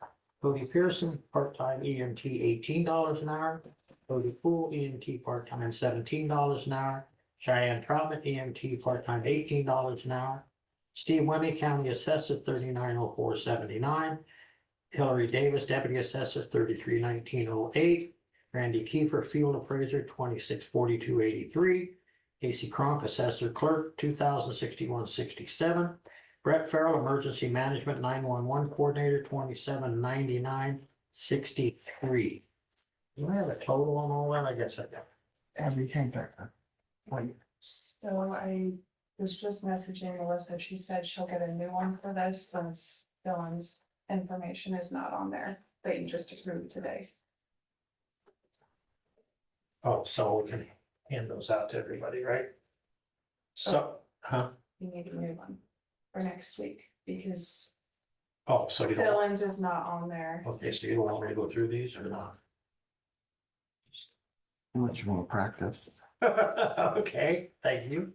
Cody Pearson, part-time EMT, $18 an hour. Cody Poole, EMT, part-time, $17 an hour. Cheyenne Troutman, EMT, part-time, $18 an hour. Steve Wemmy, County Assessor, $3904.79. Hillary Davis, Deputy Assessor, $3319.08. Randy Kiefer, Field Appraiser, $2642.83. Casey Cronk, Assessor Clerk, $2,061.67. Brett Farrell, Emergency Management 911 Coordinator, $2799.63. Do I have a total on all that? I guess I do. Abby came back. So I was just messaging Melissa. She said she'll get a new one for this since Dylan's information is not on there that you just approved today. Oh, so we can hand those out to everybody, right? So, huh? You need a new one for next week because Oh, so you don't, Dylan's is not on there. okay, so you don't want me to go through these or not? How much you want to practice? Okay, thank you.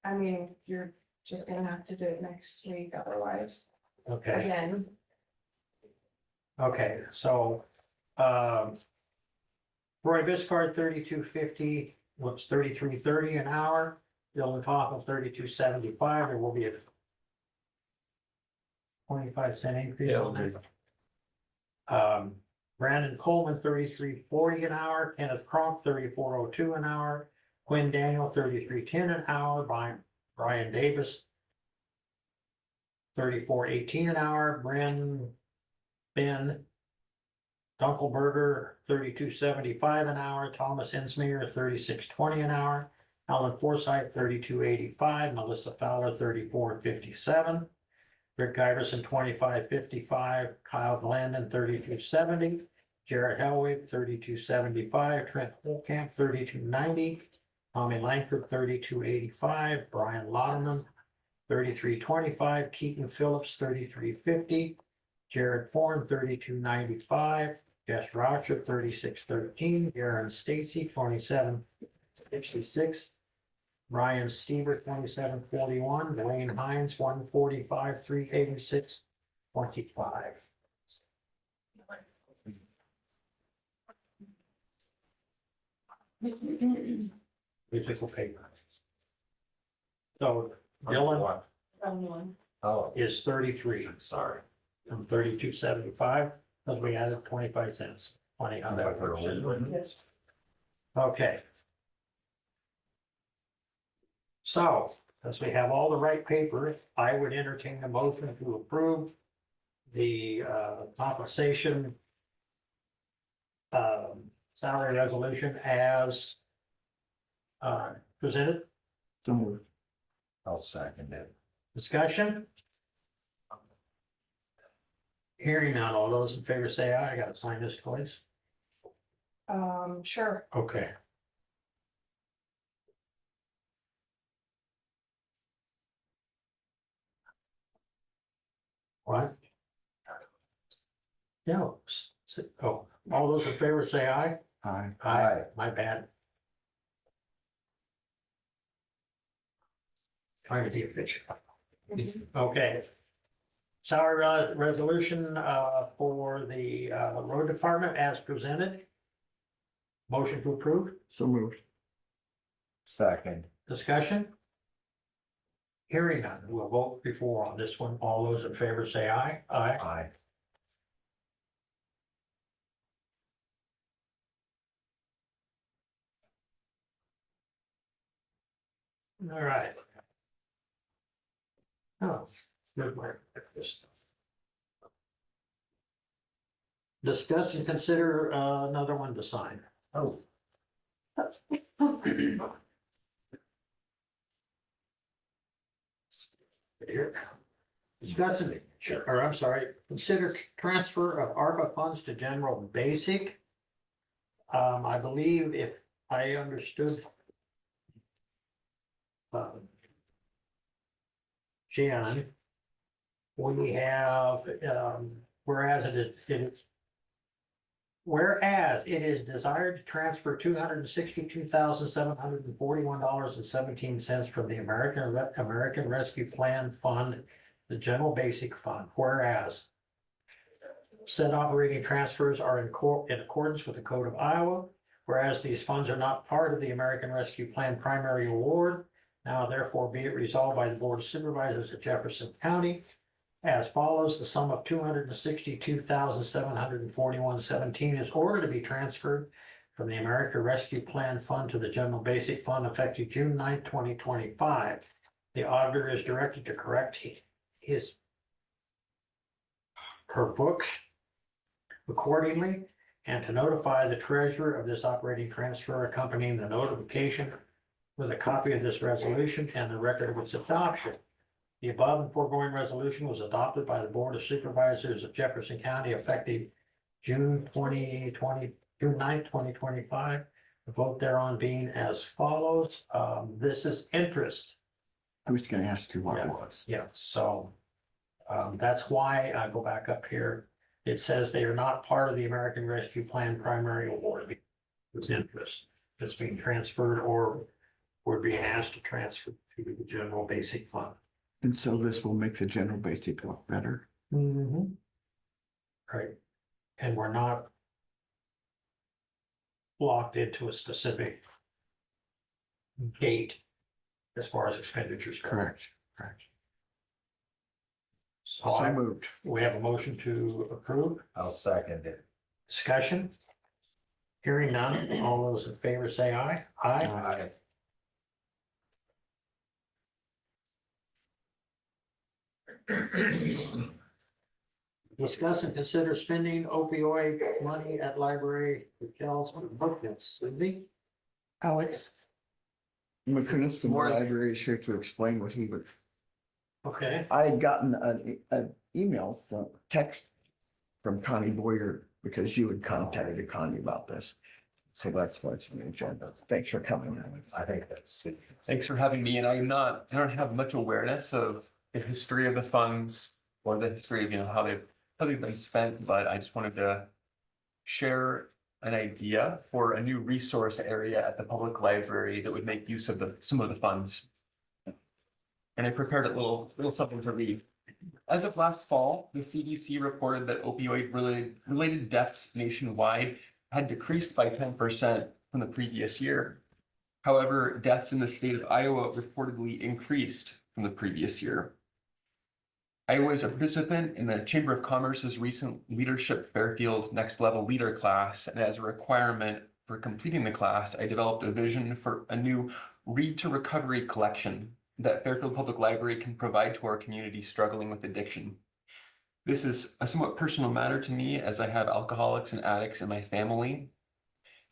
I mean, you're just gonna have to do it next week otherwise, Okay, again. okay, so, Roy Biscard, 3250, whoops, 3330 an hour. Dylan Topham, 3275. There will be a 25-cent increase Yeah, on that. Brandon Coleman, 3340 an hour. Kenneth Cronk, 3402 an hour. Quinn Daniel, 3310 an hour. Brian Davis, 3418 an hour. Ben Dunkelberger, 3275 an hour. Thomas Insminger, 3620 an hour. Alan Forsythe, 3285. Melissa Fowler, 3457. Rick Iverson, 2555. Kyle Blandon, 3270. Jared Helwig, 3275. Trent Holcamp, 3290. Tommy Langford, 3285. Brian Lauderman, 3325. Keaton Phillips, 3350. Jared Horn, 3295. Jess Roucher, 3613. Aaron Stacy, 2766. Ryan Stever, 2741. Dwayne Hines, 145, 386, 25. Physical paper. So Dylan Oh, is 33 sorry. from 3275, because we added 25 cents. 20. Yes. Okay. So, as we have all the right papers, I would entertain a motion to approve the compensation salary resolution as presented. So moved. I'll second it. Discussion? Hearing none, all those in favor say aye. I gotta sign this twice. Sure. Okay. What? No. Oh, all those in favor say aye. Aye. Aye. My bad. Trying to be efficient. Okay. Salary resolution for the road department as presented. Motion to approve. So moved. Second. Discussion? Hearing none, we'll vote before on this one. All those in favor say aye. Aye. Aye. All right. Oh, good work. Discuss and consider another one to sign. Oh. Here. Discuss and, or I'm sorry, consider transfer of ARPA funds to general basic. I believe if I understood. Jan. We have, whereas it Whereas it is desired to transfer $262,741.17 from the American Rescue Plan Fund, the General Basic Fund, whereas said operating transfers are in accordance with the Code of Iowa, whereas these funds are not part of the American Rescue Plan primary award, now therefore be it resolved by the Board of Supervisors of Jefferson County as follows: the sum of $262,741.17 is ordered to be transferred from the American Rescue Plan Fund to the General Basic Fund effective June 9th, 2025. The auditor is directed to correct her books accordingly and to notify the treasurer of this operating transfer accompanying the notification with a copy of this resolution and the record of its adoption. The above and foregoing resolution was adopted by the Board of Supervisors of Jefferson County effective June 9th, 2025. The vote thereon being as follows. This is interest. I was gonna ask you what it Yeah. was. Yeah, so that's why I go back up here. It says they are not part of the American Rescue Plan primary award. It's interest that's being transferred or we're being asked to transfer to the General Basic Fund. And so this will make the general basic look better. Right, and we're not locked into a specific date as far as expenditures go. Correct. So So moved. we have a motion to approve. I'll second it. Discussion? Hearing none, all those in favor say aye. Aye. Aye. Discuss and consider spending opioid money at library hotels and bookings. Cindy? Alex. McCoonish from the Morning. library is here to explain what he would. Okay, I had gotten an email from text from Connie Boyer because you had contacted Connie about this. So that's why it's on the agenda. Thanks for coming. I think that's. Thanks for having me, and I don't have much awareness of the history of the funds or the history of, how they've been spent, but I just wanted to share an idea for a new resource area at the public library that would make use of some of the funds. And I prepared a little something to read. As of last fall, the CDC reported that opioid related deaths nationwide had decreased by 10% from the previous year. However, deaths in the state of Iowa reportedly increased from the previous year. Iowa is a participant in the Chamber of Commerce's recent Leadership Fairfield Next Level Leader class, and as a requirement for completing the class, I developed a vision for a new Read to Recovery collection that Fairfield Public Library can provide to our community struggling with addiction. This is a somewhat personal matter to me as I have alcoholics and addicts in my family.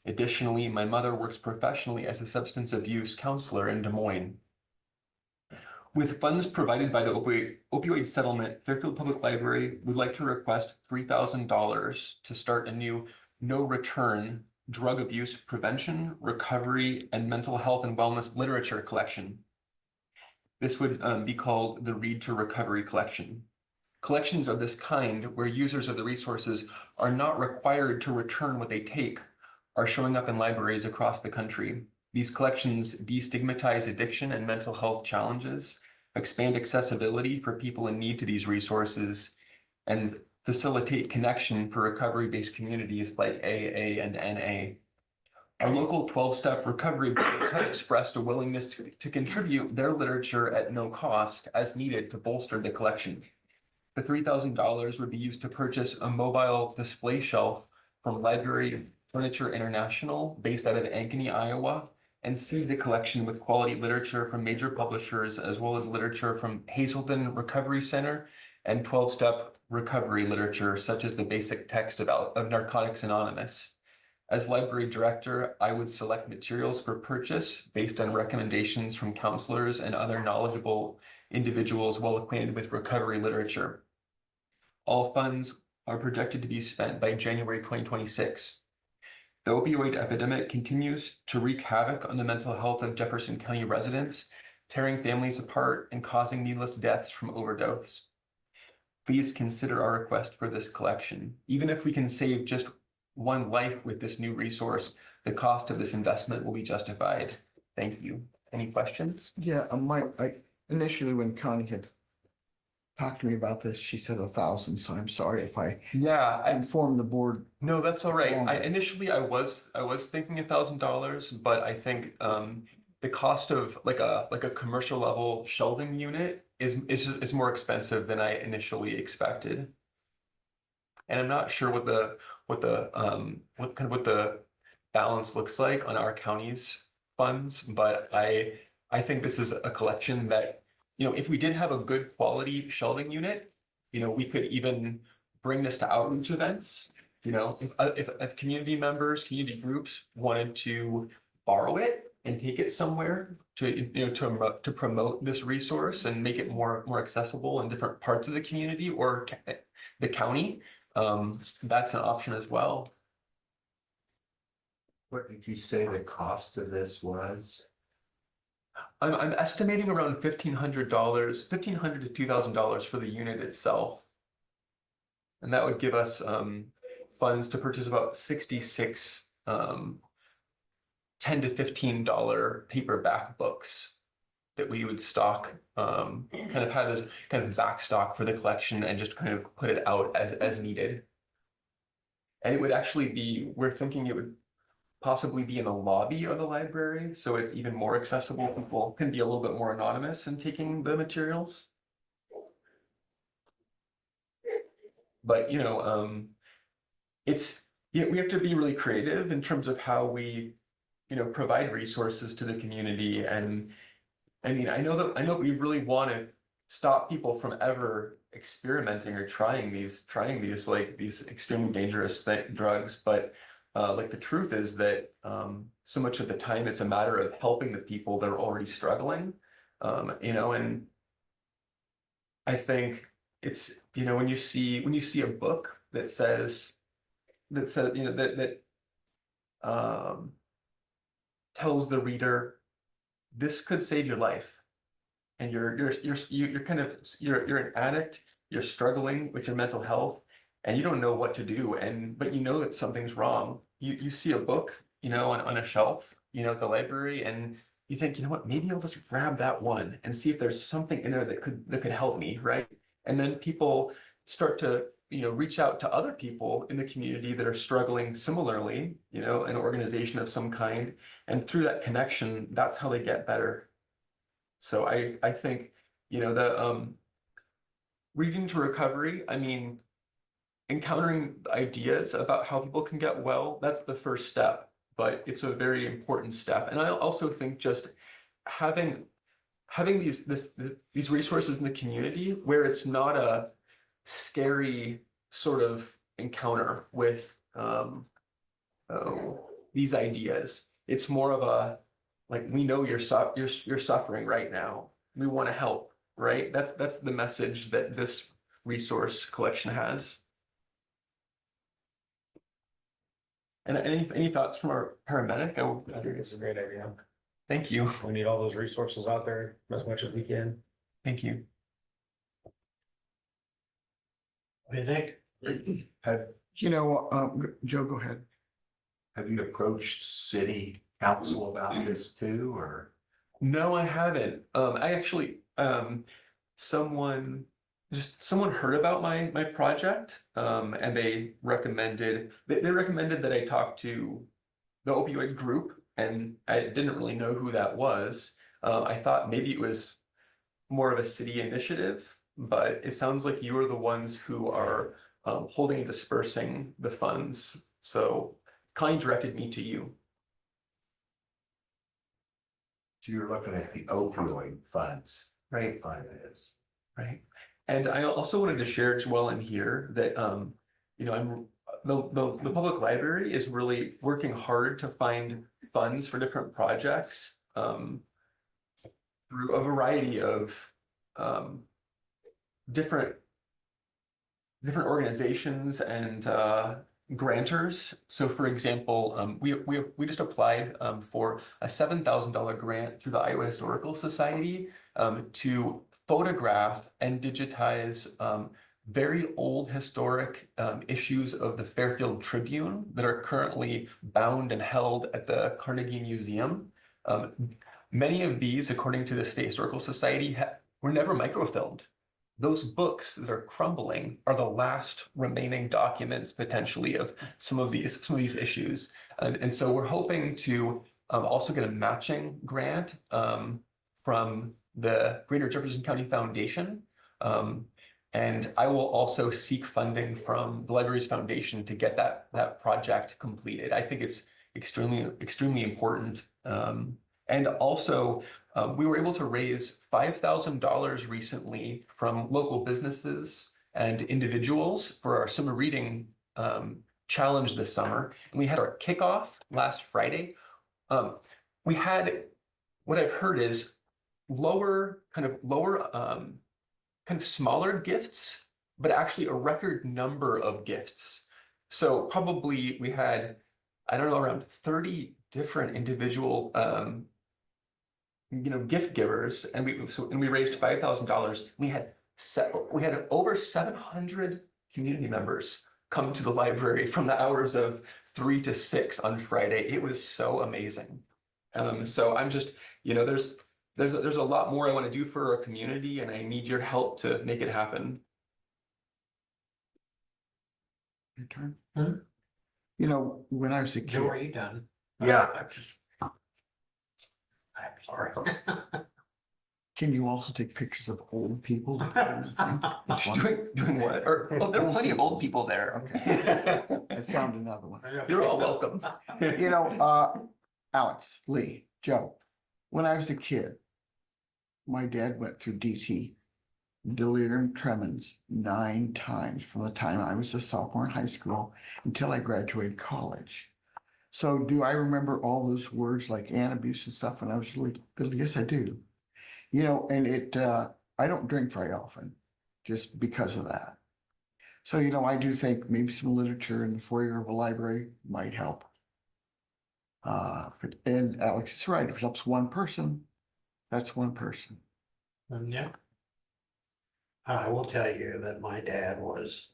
Additionally, my mother works professionally as a substance abuse counselor in Des Moines. With funds provided by the opioid settlement, Fairfield Public Library would like to request $3,000 to start a new no-return drug abuse prevention, recovery, and mental health and wellness literature collection. This would be called the Read to Recovery collection. Collections of this kind, where users of the resources are not required to return what they take, are showing up in libraries across the country. These collections destigmatize addiction and mental health challenges, expand accessibility for people in need to these resources, and facilitate connection for recovery-based communities like AA and NA. Our local 12-step recovery groups have expressed a willingness to contribute their literature at no cost as needed to bolster the collection. The $3,000 would be used to purchase a mobile display shelf from Library Furniture International based out of Ankeny, Iowa, and seed the collection with quality literature from major publishers, as well as literature from Hazelden Recovery Center and 12-step recovery literature, such as the basic text of Narcotics Anonymous. As library director, I would select materials for purchase based on recommendations from counselors and other knowledgeable individuals well acquainted with recovery literature. All funds are projected to be spent by January 2026. The opioid epidemic continues to wreak havoc on the mental health of Jefferson County residents, tearing families apart and causing needless deaths from overdose. Please consider our request for this collection. Even if we can save just one life with this new resource, the cost of this investment will be justified. Thank you. Any questions? Yeah, initially when Connie had talked to me about this, she said 1,000, so I'm sorry if I Yeah, informed the board. no, that's all right. Longer. Initially I was thinking $1,000, but I think the cost of like a commercial level shelving unit is more expensive than I initially expected. And I'm not sure what the balance looks like on our county's funds, but I think this is a collection that, if we did have a good quality shelving unit, we could even bring this to outreach events. If community members, community groups wanted to borrow it and take it somewhere to promote this resource and make it more accessible in different parts of the community or the county, that's an option as well. What did you say the cost of this was? I'm estimating around $1,500, $1,500 to $2,000 for the unit itself. And that would give us funds to purchase about 66 $10 to $15 paperback books that we would stock, kind of have as kind of back stock for the collection and just kind of put it out as needed. And it would actually be, we're thinking it would possibly be in the lobby of the library, so it's even more accessible. People can be a little bit more anonymous in taking the materials. But we have to be really creative in terms of how we, provide resources to the community. And I mean, I know we really want to stop people from ever experimenting or trying these like these extremely dangerous drugs, but like the truth is that so much of the time it's a matter of helping the people that are already struggling, and I think it's, when you see a book that tells the reader, this could save your life, and you're an addict, you're struggling with your mental health, and you don't know what to do, but you know that something's wrong. You see a book, on a shelf, at the library, and you think, what, maybe I'll just grab that one and see if there's something in there that could help me, right? And then people start to, reach out to other people in the community that are struggling similarly, an organization of some kind, and through that connection, that's how they get better. So I think, the reading to recovery, I mean, encountering ideas about how people can get well, that's the first step, but it's a very important step. And I also think just having these resources in the community where it's not a scary sort of encounter with these ideas. It's more of a, like, we know you're suffering right now. We want to help, right? That's the message that this resource collection has. And any thoughts from our paramedic? I think it's a great idea. Thank you. We need all those resources out there as much as we can. Thank you. What do you think? Joe, go ahead. Mm-hmm. Have you approached city council about this too, or? No, I haven't. I actually, someone heard about my project, and they recommended that I talk to the opioid group, and I didn't really know who that was. I thought maybe it was more of a city initiative, but it sounds like you are the ones who are holding and dispersing the funds. So Connie directed me to you. So you're looking at the opioid funds. Right. Fund is. Right. And I also wanted to share, Joelle, in here that, the public library is really working hard to find funds for different projects through a variety of different organizations and grantors. So for example, we just applied for a $7,000 grant through the Iowa Historical Society to photograph and digitize very old historic issues of the Fairfield Tribune that are currently bound and held at the Carnegie Museum. Many of these, according to the State Historical Society, were never microfilmed. Those books that are crumbling are the last remaining documents potentially of some of these issues. And so we're hoping to also get a matching grant from the Greater Jefferson County Foundation. And I will also seek funding from the Libraries Foundation to get that project completed. I think it's extremely important. And also, we were able to raise $5,000 recently from local businesses and individuals for our summer reading challenge this summer. And we had our kickoff last Friday. We had, what I've heard is lower, kind of smaller gifts, but actually a record number of gifts. So probably we had, I don't know, around 30 different individual gift givers, and we raised $5,000. We had over 700 community members come to the library from the hours of 3 to 6 on Friday. It was so amazing. So I'm just, there's a lot more I want to do for our community, and I need your help to make it happen. Your turn. Hmm? When I was a kid. Joe, are you done? Yeah. I'm sorry. Can you also take pictures of old people? Doing what? There are plenty of old people there. Okay. I found another one. You're all welcome. Alex, Lee, Joe, when I was a kid, my dad went through DT, delirium tremens, 9 times from the time I was a sophomore in high school until I graduated college. So do I remember all those words like abuse and stuff when I was really little? Yes, I do. And I don't drink very often just because of that. So, I do think maybe some literature in the foyer of a library might help. And Alex is right. If it helps one person, that's one person. Yeah. I will tell you that my dad was,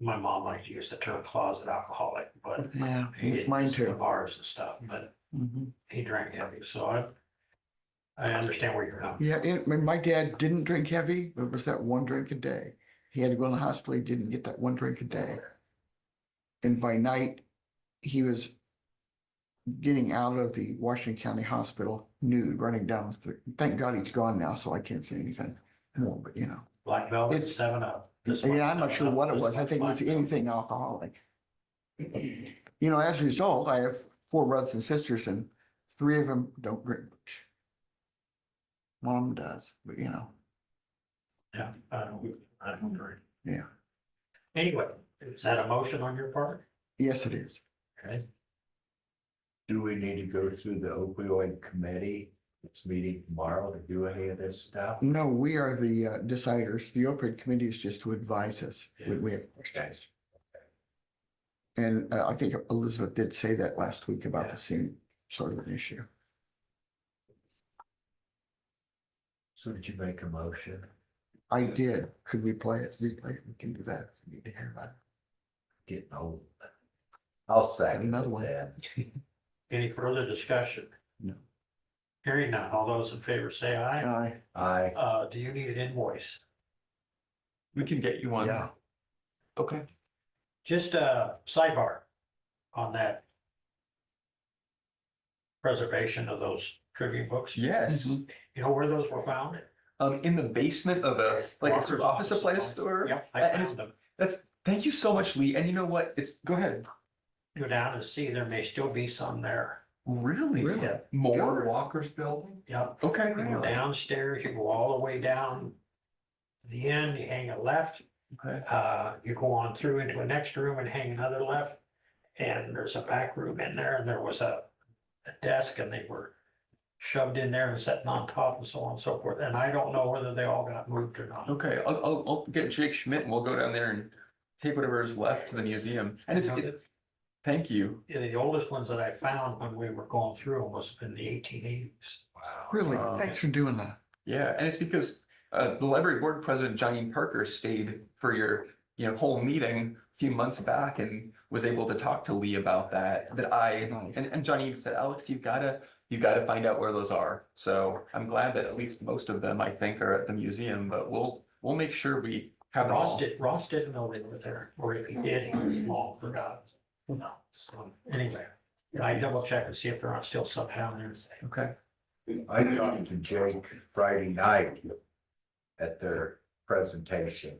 my mom liked to use the term closet alcoholic, but Yeah, he didn't mine use it in too. bars and stuff, but Mhm. he drank heavy, so I understand where you're coming. Yeah, my dad didn't drink heavy, but it was that one drink a day. He had to go in the hospital. He didn't get that one drink a day. And by night, he was getting out of the Washington County Hospital nude, running down the street. Thank God he's gone now, so I can't say anything more, but Black Velvet, It's- 7-Up. Yeah, I'm not sure what it was. I think it was anything alcoholic. As a result, I have 4 brothers and sisters, and 3 of them don't drink much. Mom does, but Yeah, I don't drink. yeah, Anyway, is that a motion on your part? yes, it is. Okay. Do we need to go through the opioid committee that's meeting tomorrow to do any of this stuff? No, we are the deciders. The opioid committee is just to advise us when we have questions. And I think Elizabeth did say that last week about the same sort of an issue. So did you make a motion? I did. Could we play it? We can do that. We need to hear about it. Getting old. I'll second Another it one. then. Any further discussion? No. Hearing none. All those in favor say aye. I, Do you need an invoice? We can get you one. Yeah. Okay. Just a sidebar on that preservation of those trivia books. Yes. Mhm. You know where those were found? In the basement of a sort of office supply store. Yep, I And found them. thank you so much, Lee. And you know what? Go ahead. Go down and see, there may still be some there. Really? Really? Yeah. More? Walker's building? Yep. Okay. You go downstairs, you go all the way down the end, you hang a left. Okay. You go on through into the next room and hang another left. And there's a back room in there, and there was a desk, and they were shoved in there and sitting on top and so on and so forth. And I don't know whether they all got moved or not. Okay. I'll get Jake Schmidt and we'll go down there and take whatever is left to the museum. And thank you. Yeah, the oldest ones that I found when we were going through them was in the 1880s. Wow. Really? Wow. Thanks for doing that. Yeah. And it's because the library board president, Johnny Parker, stayed for your, whole meeting a few months back and was able to talk to Lee about that, Nice. and Johnny said, Alex, you gotta find out where those are. So I'm glad that at least most of them, I think, are at the museum, but we'll make sure we have them all. Ross didn't know they were there, or if he did, he long forgot. No, so anyway, I double check and see if they're not still somehow there. Okay. I talked to Jake Friday night at their presentation.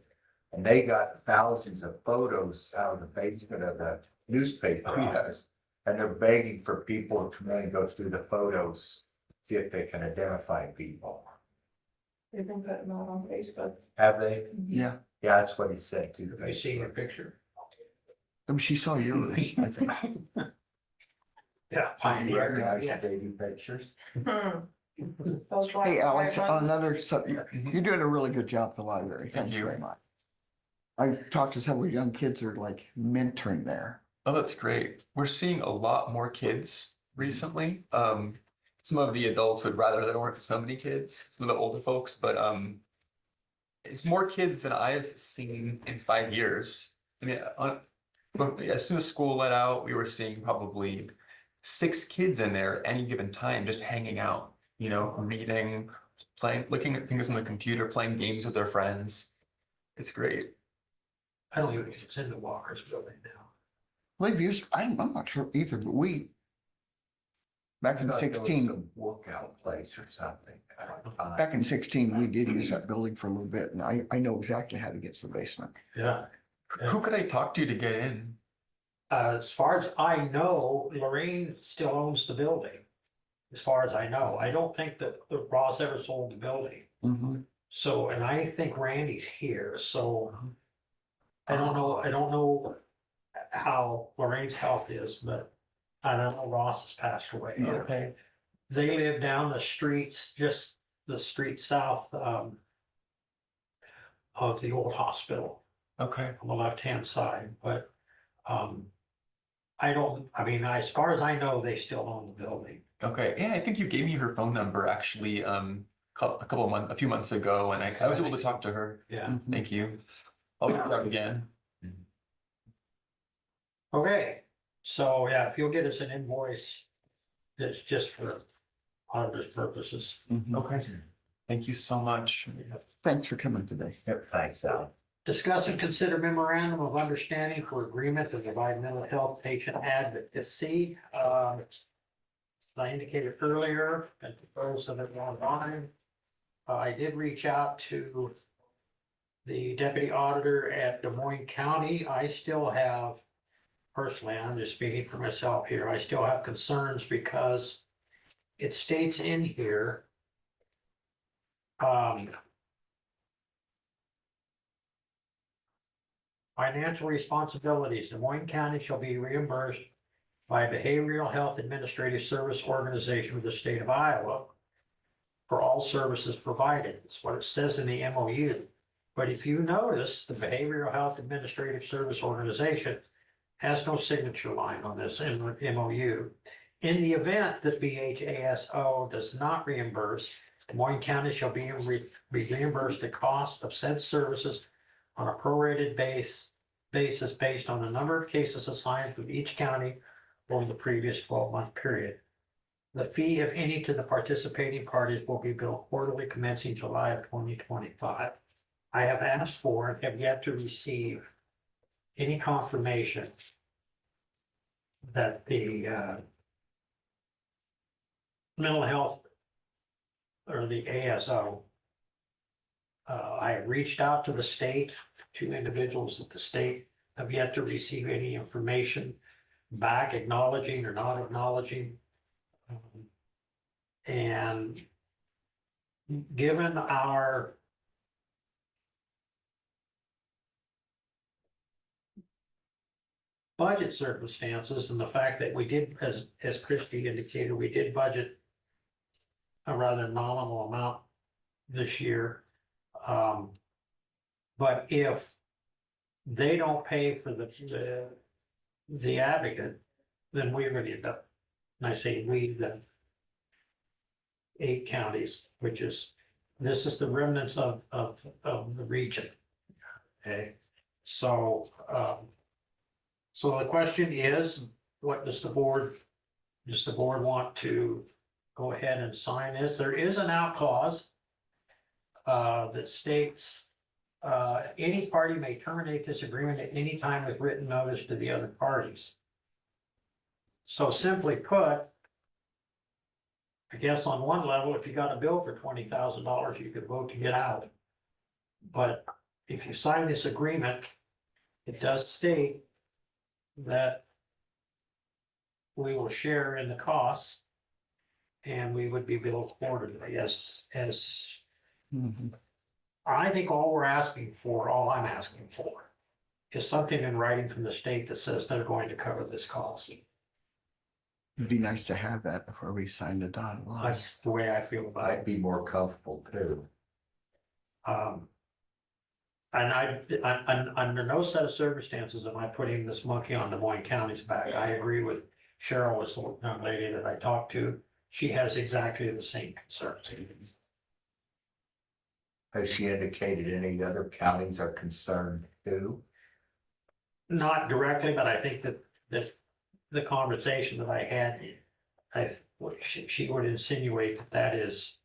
And they got thousands of photos out of the basement of the newspaper Oh, yeah. office. And they're begging for people to come in and go through the photos, see if they can identify people. They've been putting them out on Facebook. Have they? Yeah, Yeah, that's what he said too. Have you seen a picture? I mean, she saw yours, I think. Yeah. You Pioneer, recognize yeah. the baby pictures? Those black Hey, and Alex, white on ones. another subject, you're doing a really good job at the library. Thank Thank you you. very much. I've talked to several young kids who are like mentoring there. Oh, that's great. We're seeing a lot more kids recently. Some of the adults would rather there weren't so many kids, some of the older folks, but it's more kids than I've seen in 5 years. I mean, but as soon as school let out, we were seeing probably 6 kids in there at any given time, just hanging out, reading, playing, looking at things on the computer, playing games with their friends. It's great. I don't even think it's in the Walker's building now. They've used, I'm not sure either, but back I in thought there was 16, some workout place or something. back in 16, we did use that building for a little bit, and I know exactly how to get to the basement. Yeah. Who could I talk to get in? As far as I know, Lorraine still owns the building. As far as I know, I don't think that Ross ever sold the building. Mhm. So, and I think Randy's here, so. I don't know how Lorraine's health is, but I don't know Ross has passed away. Okay. They live down the streets, just the street south, of the old hospital Okay. on the left-hand side, but, I mean, as far as I know, they still own the building. Okay. Yeah, I think you gave me her phone number actually, a few months ago, and I was able to talk to her. Yeah. Thank you. I'll reach out again. Okay, so yeah, if you'll get us an invoice, that's just for auditor's purposes. Mhm. Okay. Thank you so much. Thanks for coming today. Yep, thanks, Al. Discuss and consider memorandum of understanding for agreement to provide mental health patient advocacy. As I indicated earlier, and for those that have gone on, I did reach out to the deputy auditor at Des Moines County. I still have, personally, I'm just speaking for myself here, I still have concerns because it states in here, financial responsibilities, Des Moines County shall be reimbursed by Behavioral Health Administrative Service Organization of the state of Iowa for all services provided. That's what it says in the MOU. But if you notice, the Behavioral Health Administrative Service Organization has no signature line on this MOU. In the event that BHASO does not reimburse, Des Moines County shall be reimbursed the cost of said services on a prorated basis based on the number of cases assigned to each county over the previous 12-month period. The fee, if any, to the participating parties will be billed quarterly commencing July of 2025. I have asked for and have yet to receive any confirmation that the mental health or the ASO, I have reached out to the state, 2 individuals at the state have yet to receive any information back acknowledging or not acknowledging. And given our budget circumstances and the fact that we did, as Christie indicated, we did budget a rather nominal amount this year. But if they don't pay for the advocate, then we're going to end up, and I say we, the 8 counties, which is this is the remnants of the region. Okay, so, so the question is, what does the board want to go ahead and sign this? There is an out clause that states, any party may terminate this agreement at any time with written notice to the other parties. So simply put, I guess on one level, if you got a bill for $20,000, you could vote to get out. But if you sign this agreement, it does state that we will share in the costs and we would be billed quarterly, as Mhm. I think all we're asking for, all I'm asking for, is something in writing from the state that says they're going to cover this cost. It'd be nice to have that before we sign the dotted line. That's the way I feel about I'd it. be more comfortable too. And under no set of circumstances am I putting this monkey on Des Moines County's back. I agree with Cheryl, was the young lady that I talked to. She has exactly the same concerns. Has she indicated any other counties are concerned too? Not directly, but I think that the conversation that I had, she would insinuate that that is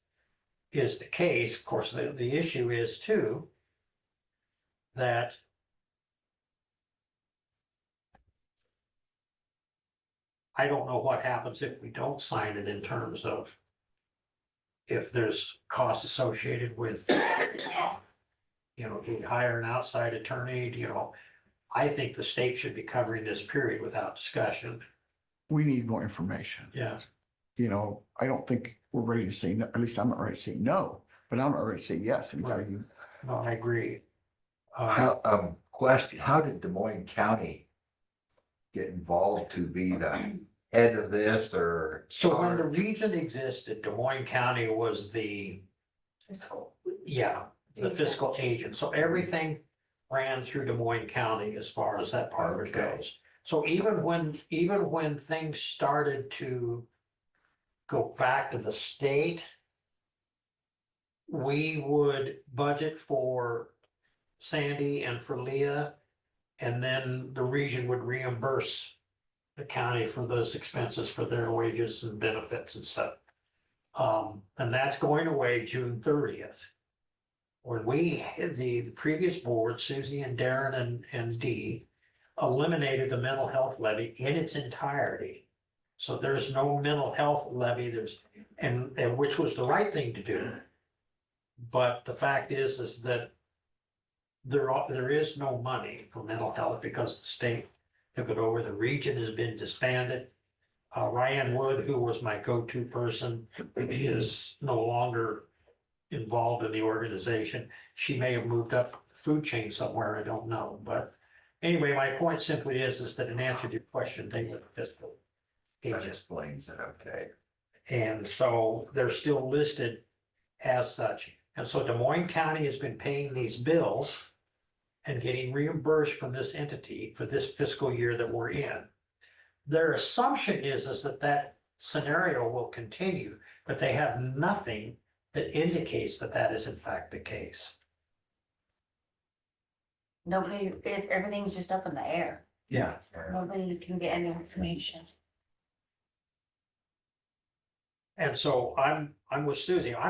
the case. Of course, the issue is too, that I don't know what happens if we don't sign it in terms of if there's costs associated with, you know, do we hire an outside attorney, you know? I think the state should be covering this period without discussion. We need more information. Yeah. You know, I don't think we're ready to say, no. At least I'm not ready to say no, but I'm not ready to say yes until Right. you. No, I agree. Question, how did Des Moines County get involved to be the head of this or? So when the region existed, Des Moines County was the, the fiscal agent. So everything ran through Des Moines County as far as that part of it Okay. goes. So even when things started to go back to the state, we would budget for Sandy and for Leah, and then the region would reimburse the county for those expenses for their wages and benefits and stuff. And that's going away June 30th. When the previous board, Susie and Darren and Dee, eliminated the mental health levy in its entirety. So there's no mental health levy, and which was the right thing to do. But the fact is that there is no money for mental health because the state took it over. The region has been disbanded. Ryan Wood, who was my go-to person, is no longer involved in the organization. She may have moved up the food chain somewhere, I don't know. But anyway, my point simply is that in answer to your question, they were the fiscal That agent. explains it, okay. And so they're still listed as such. And so Des Moines County has been paying these bills and getting reimbursed from this entity for this fiscal year that we're in. Their assumption is that scenario will continue, but they have nothing that indicates that that is in fact the case. Nobody, if everything's just up in the air, Yeah. nobody can get any information. And so I'm with Susie. I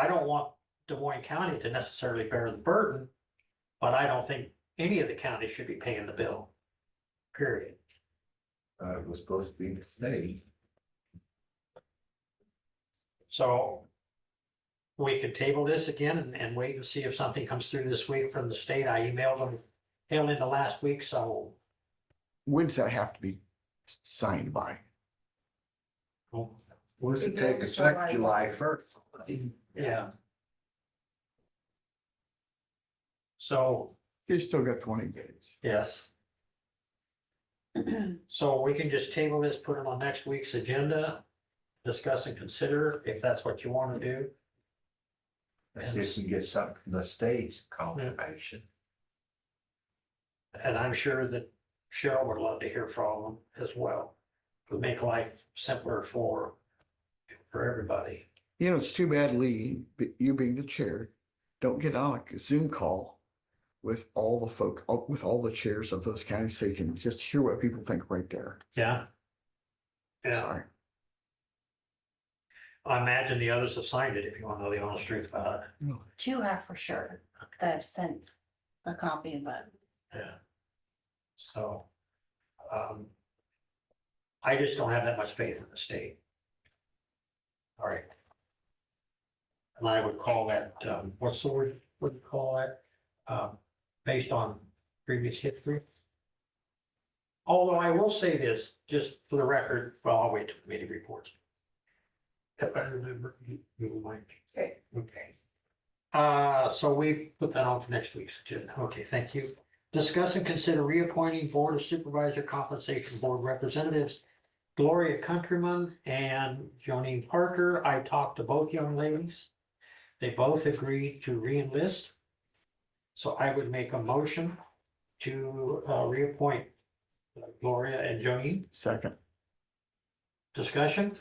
don't want Des Moines County to necessarily bear the burden, but I don't think any of the counties should be paying the bill. Period. It was supposed to be the state. So we could table this again and wait and see if something comes through this week from the state. I emailed them tail into last week, so When does that have to be signed by? What does it take effect July 1st? yeah. So, You still got 20 days. yes. So we can just table this, put it on next week's agenda, discuss and consider if that's what you want to do. See if we can get something from the state's confirmation. And I'm sure that Cheryl would love to hear from them as well. It would make life simpler for everybody. You know, it's too bad, Lee, but you being the chair, don't get on a Zoom call with all the folk, with all the chairs of those counties, so you can just hear what people think right there. Yeah. Yeah, Sorry. I imagine the others have signed it if you want to know the honest truth about it. Two have for sure, that have sent a copy of it. Yeah. So, I just don't have that much faith in the state. All right. And I would call that, what's the word, what do you call that? Based on previous history. Although I will say this, just for the record, well, I'll wait till committee reports. If I remember, you might. Okay. Okay. So we put that on for next week's agenda. Okay, thank you. Discuss and consider reappointing Board of Supervisor Compensation Board Representatives Gloria Countryman and Jonine Parker. I talked to both young ladies. They both agreed to re-enlist. So I would make a motion to reappoint Gloria and Jonine. Second. Discussion?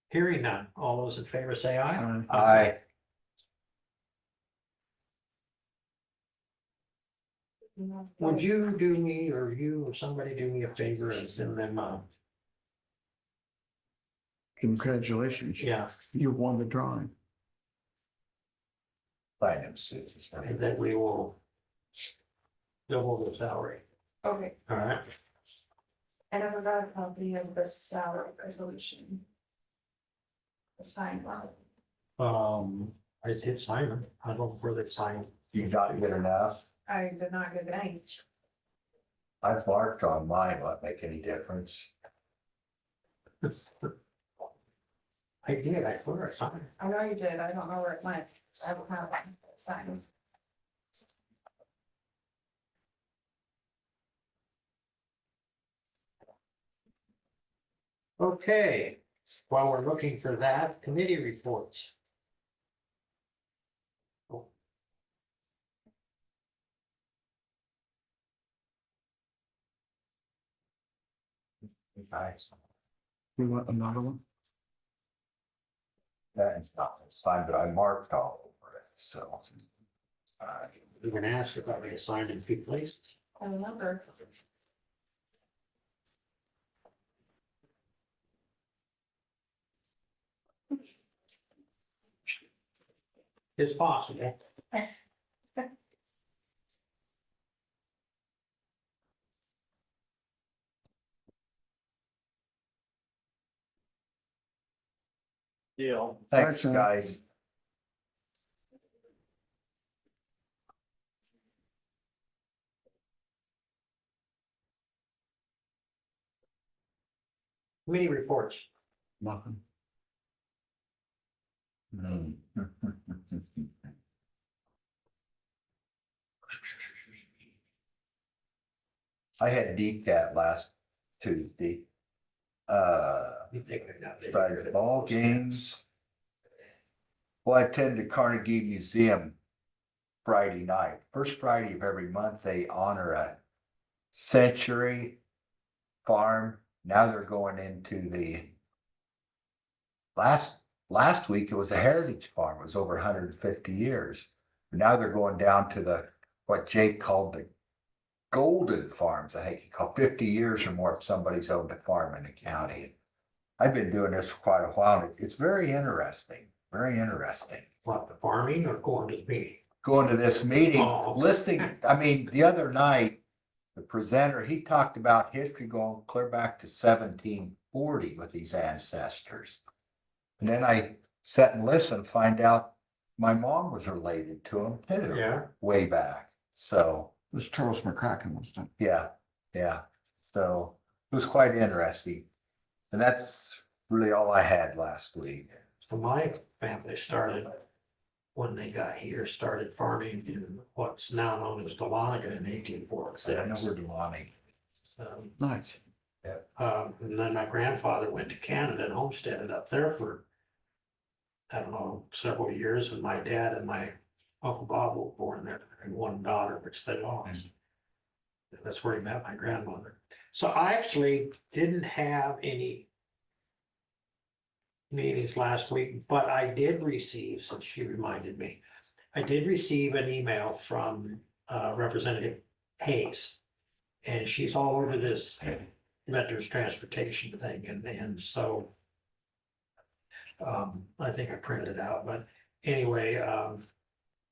Hearing none. All those in favor say aye. I, Would you do me, or you, or somebody do me a favor and send them, Congratulations. yeah, You won the drawing. find him, Susan. and that we will double the salary. Okay, All right. and I forgot a copy of the salary resolution. The signed one. I did sign them. I don't know where they signed. You not get enough? I did not get any. I've marked on mine, won't make any difference. I did, I swear I signed. I know you did, I don't know where it went, I don't have it signed. Okay, while we're looking for that, committee reports. Nice. You want another one? That's not, it's fine, but I marked all over it, so. You're gonna ask if I be assigned in two places. I remember. It's possible. Deal. Thanks, Thanks, guys. Committee reports. Nothing. Hmm. I had DCAT last Tuesday. Besides ball games. Well, I attended Carnegie Museum Friday night. First Friday of every month, they honor a century farm. Now they're going into the last week, it was a heritage farm. It was over 150 years. Now they're going down to the, what Jake called the golden farms. I think he called 50 years or more if somebody's owned a farm in the county. I've been doing this for quite a while. It's very interesting, very interesting. What, the farming or going to the meeting? Going to this meeting, Oh. listening, I mean, the other night, the presenter, he talked about history going clear back to 1740 with these ancestors. And then I sat and listened, find out my mom was related to him too. Yeah. Way back. So, It was Charles McCracken, wasn't yeah. So it was quite interesting. And that's really all I had last week. So my family started, when they got here, started farming in what's now known as Dahlonega in 1846. I know we're Delani. it? Nice. And then my grandfather went to Canada and homesteaded up there for, I don't know, several years, and my dad and my Uncle Bob were born there, and one daughter, which they lost. That's where he met my grandmother. So I actually didn't have any meetings last week, but I did receive, since she reminded me, I did receive an email from Representative Hayes. And she's all over this veterans transportation thing, and so I think I printed it out, but anyway,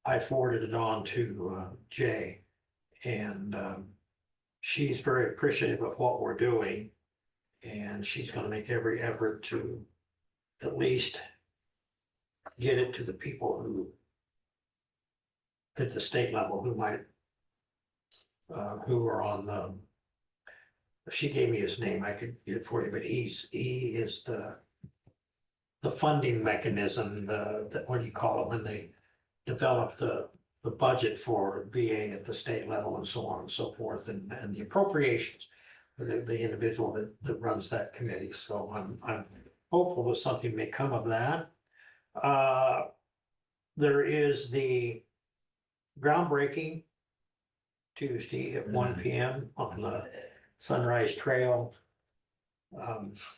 I forwarded it on to Jay. And she's very appreciative of what we're doing. And she's gonna make every effort to at least get it to the people who at the state level who might who are on she gave me his name, I could get it for you, but he is the funding mechanism, what do you call it, when they develop the budget for VA at the state level and so on and so forth, and the appropriations for the individual that runs that committee. So I'm hopeful that something may come of that. There is the groundbreaking Tuesday at 1 p.m. on the Sunrise Trail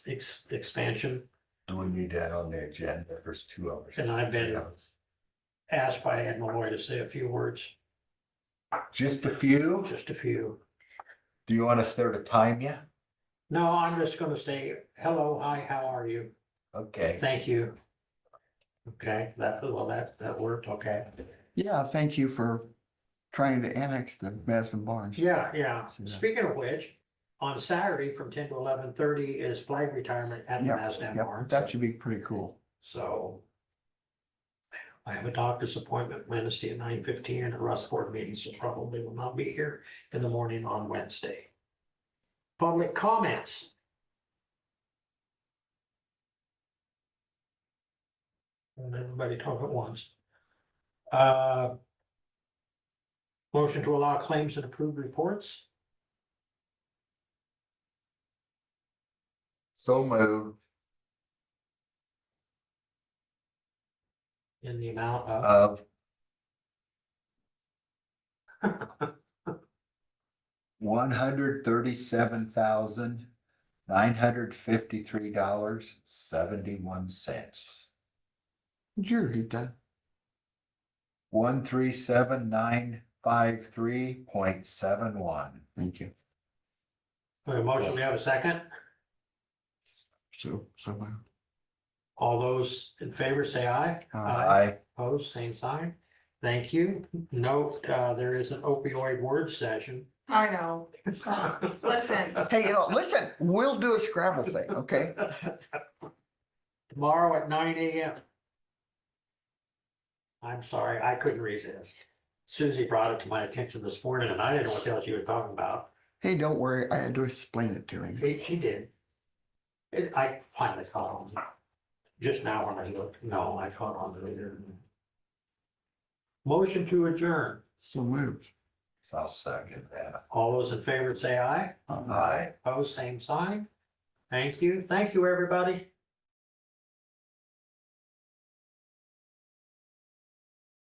expansion. And we need that on the agenda, there's 2 hours. And I've been asked by Ed Malloy to say a few words, Just a few? just a few. Do you want us there to time you? No, I'm just gonna say, hello, hi, how are you? Okay. Thank you. Okay, that worked, okay. Yeah, thank you for trying to annex the Masden Barns. Yeah. Yeah. Speaking of which, on Saturday from 10 to 11:30 is flag retirement at the Yep, Masden Yep, Barn. that should be pretty cool. So I have a doctor's appointment Wednesday at 9:15 and a Rust board meeting, so probably will not be here in the morning on Wednesday. Public comments. And everybody talk at once. Motion to allow claims and approved reports So moved. in the amount of. $137,953.71. Did you read that? 137,953.71. Thank you. A motion, we have a second. So, All those in favor say aye. Aye. Opposed, same sign. Thank you. Note, there is an opioid word session. I know. Listen, hey, listen, we'll do a Scrabble thing, okay? Tomorrow at 9 a.m. I'm sorry, I couldn't resist. Susie brought it to my attention this morning and I didn't know what the hell she was talking about. Hey, don't worry, I had to explain it to him. She did. I finally caught on. Just now when I looked, no, I caught on later. Motion to adjourn. So moved. So I'll second that. All those in favor say aye. Aye. Opposed, same sign. Thank you. Thank you, everybody.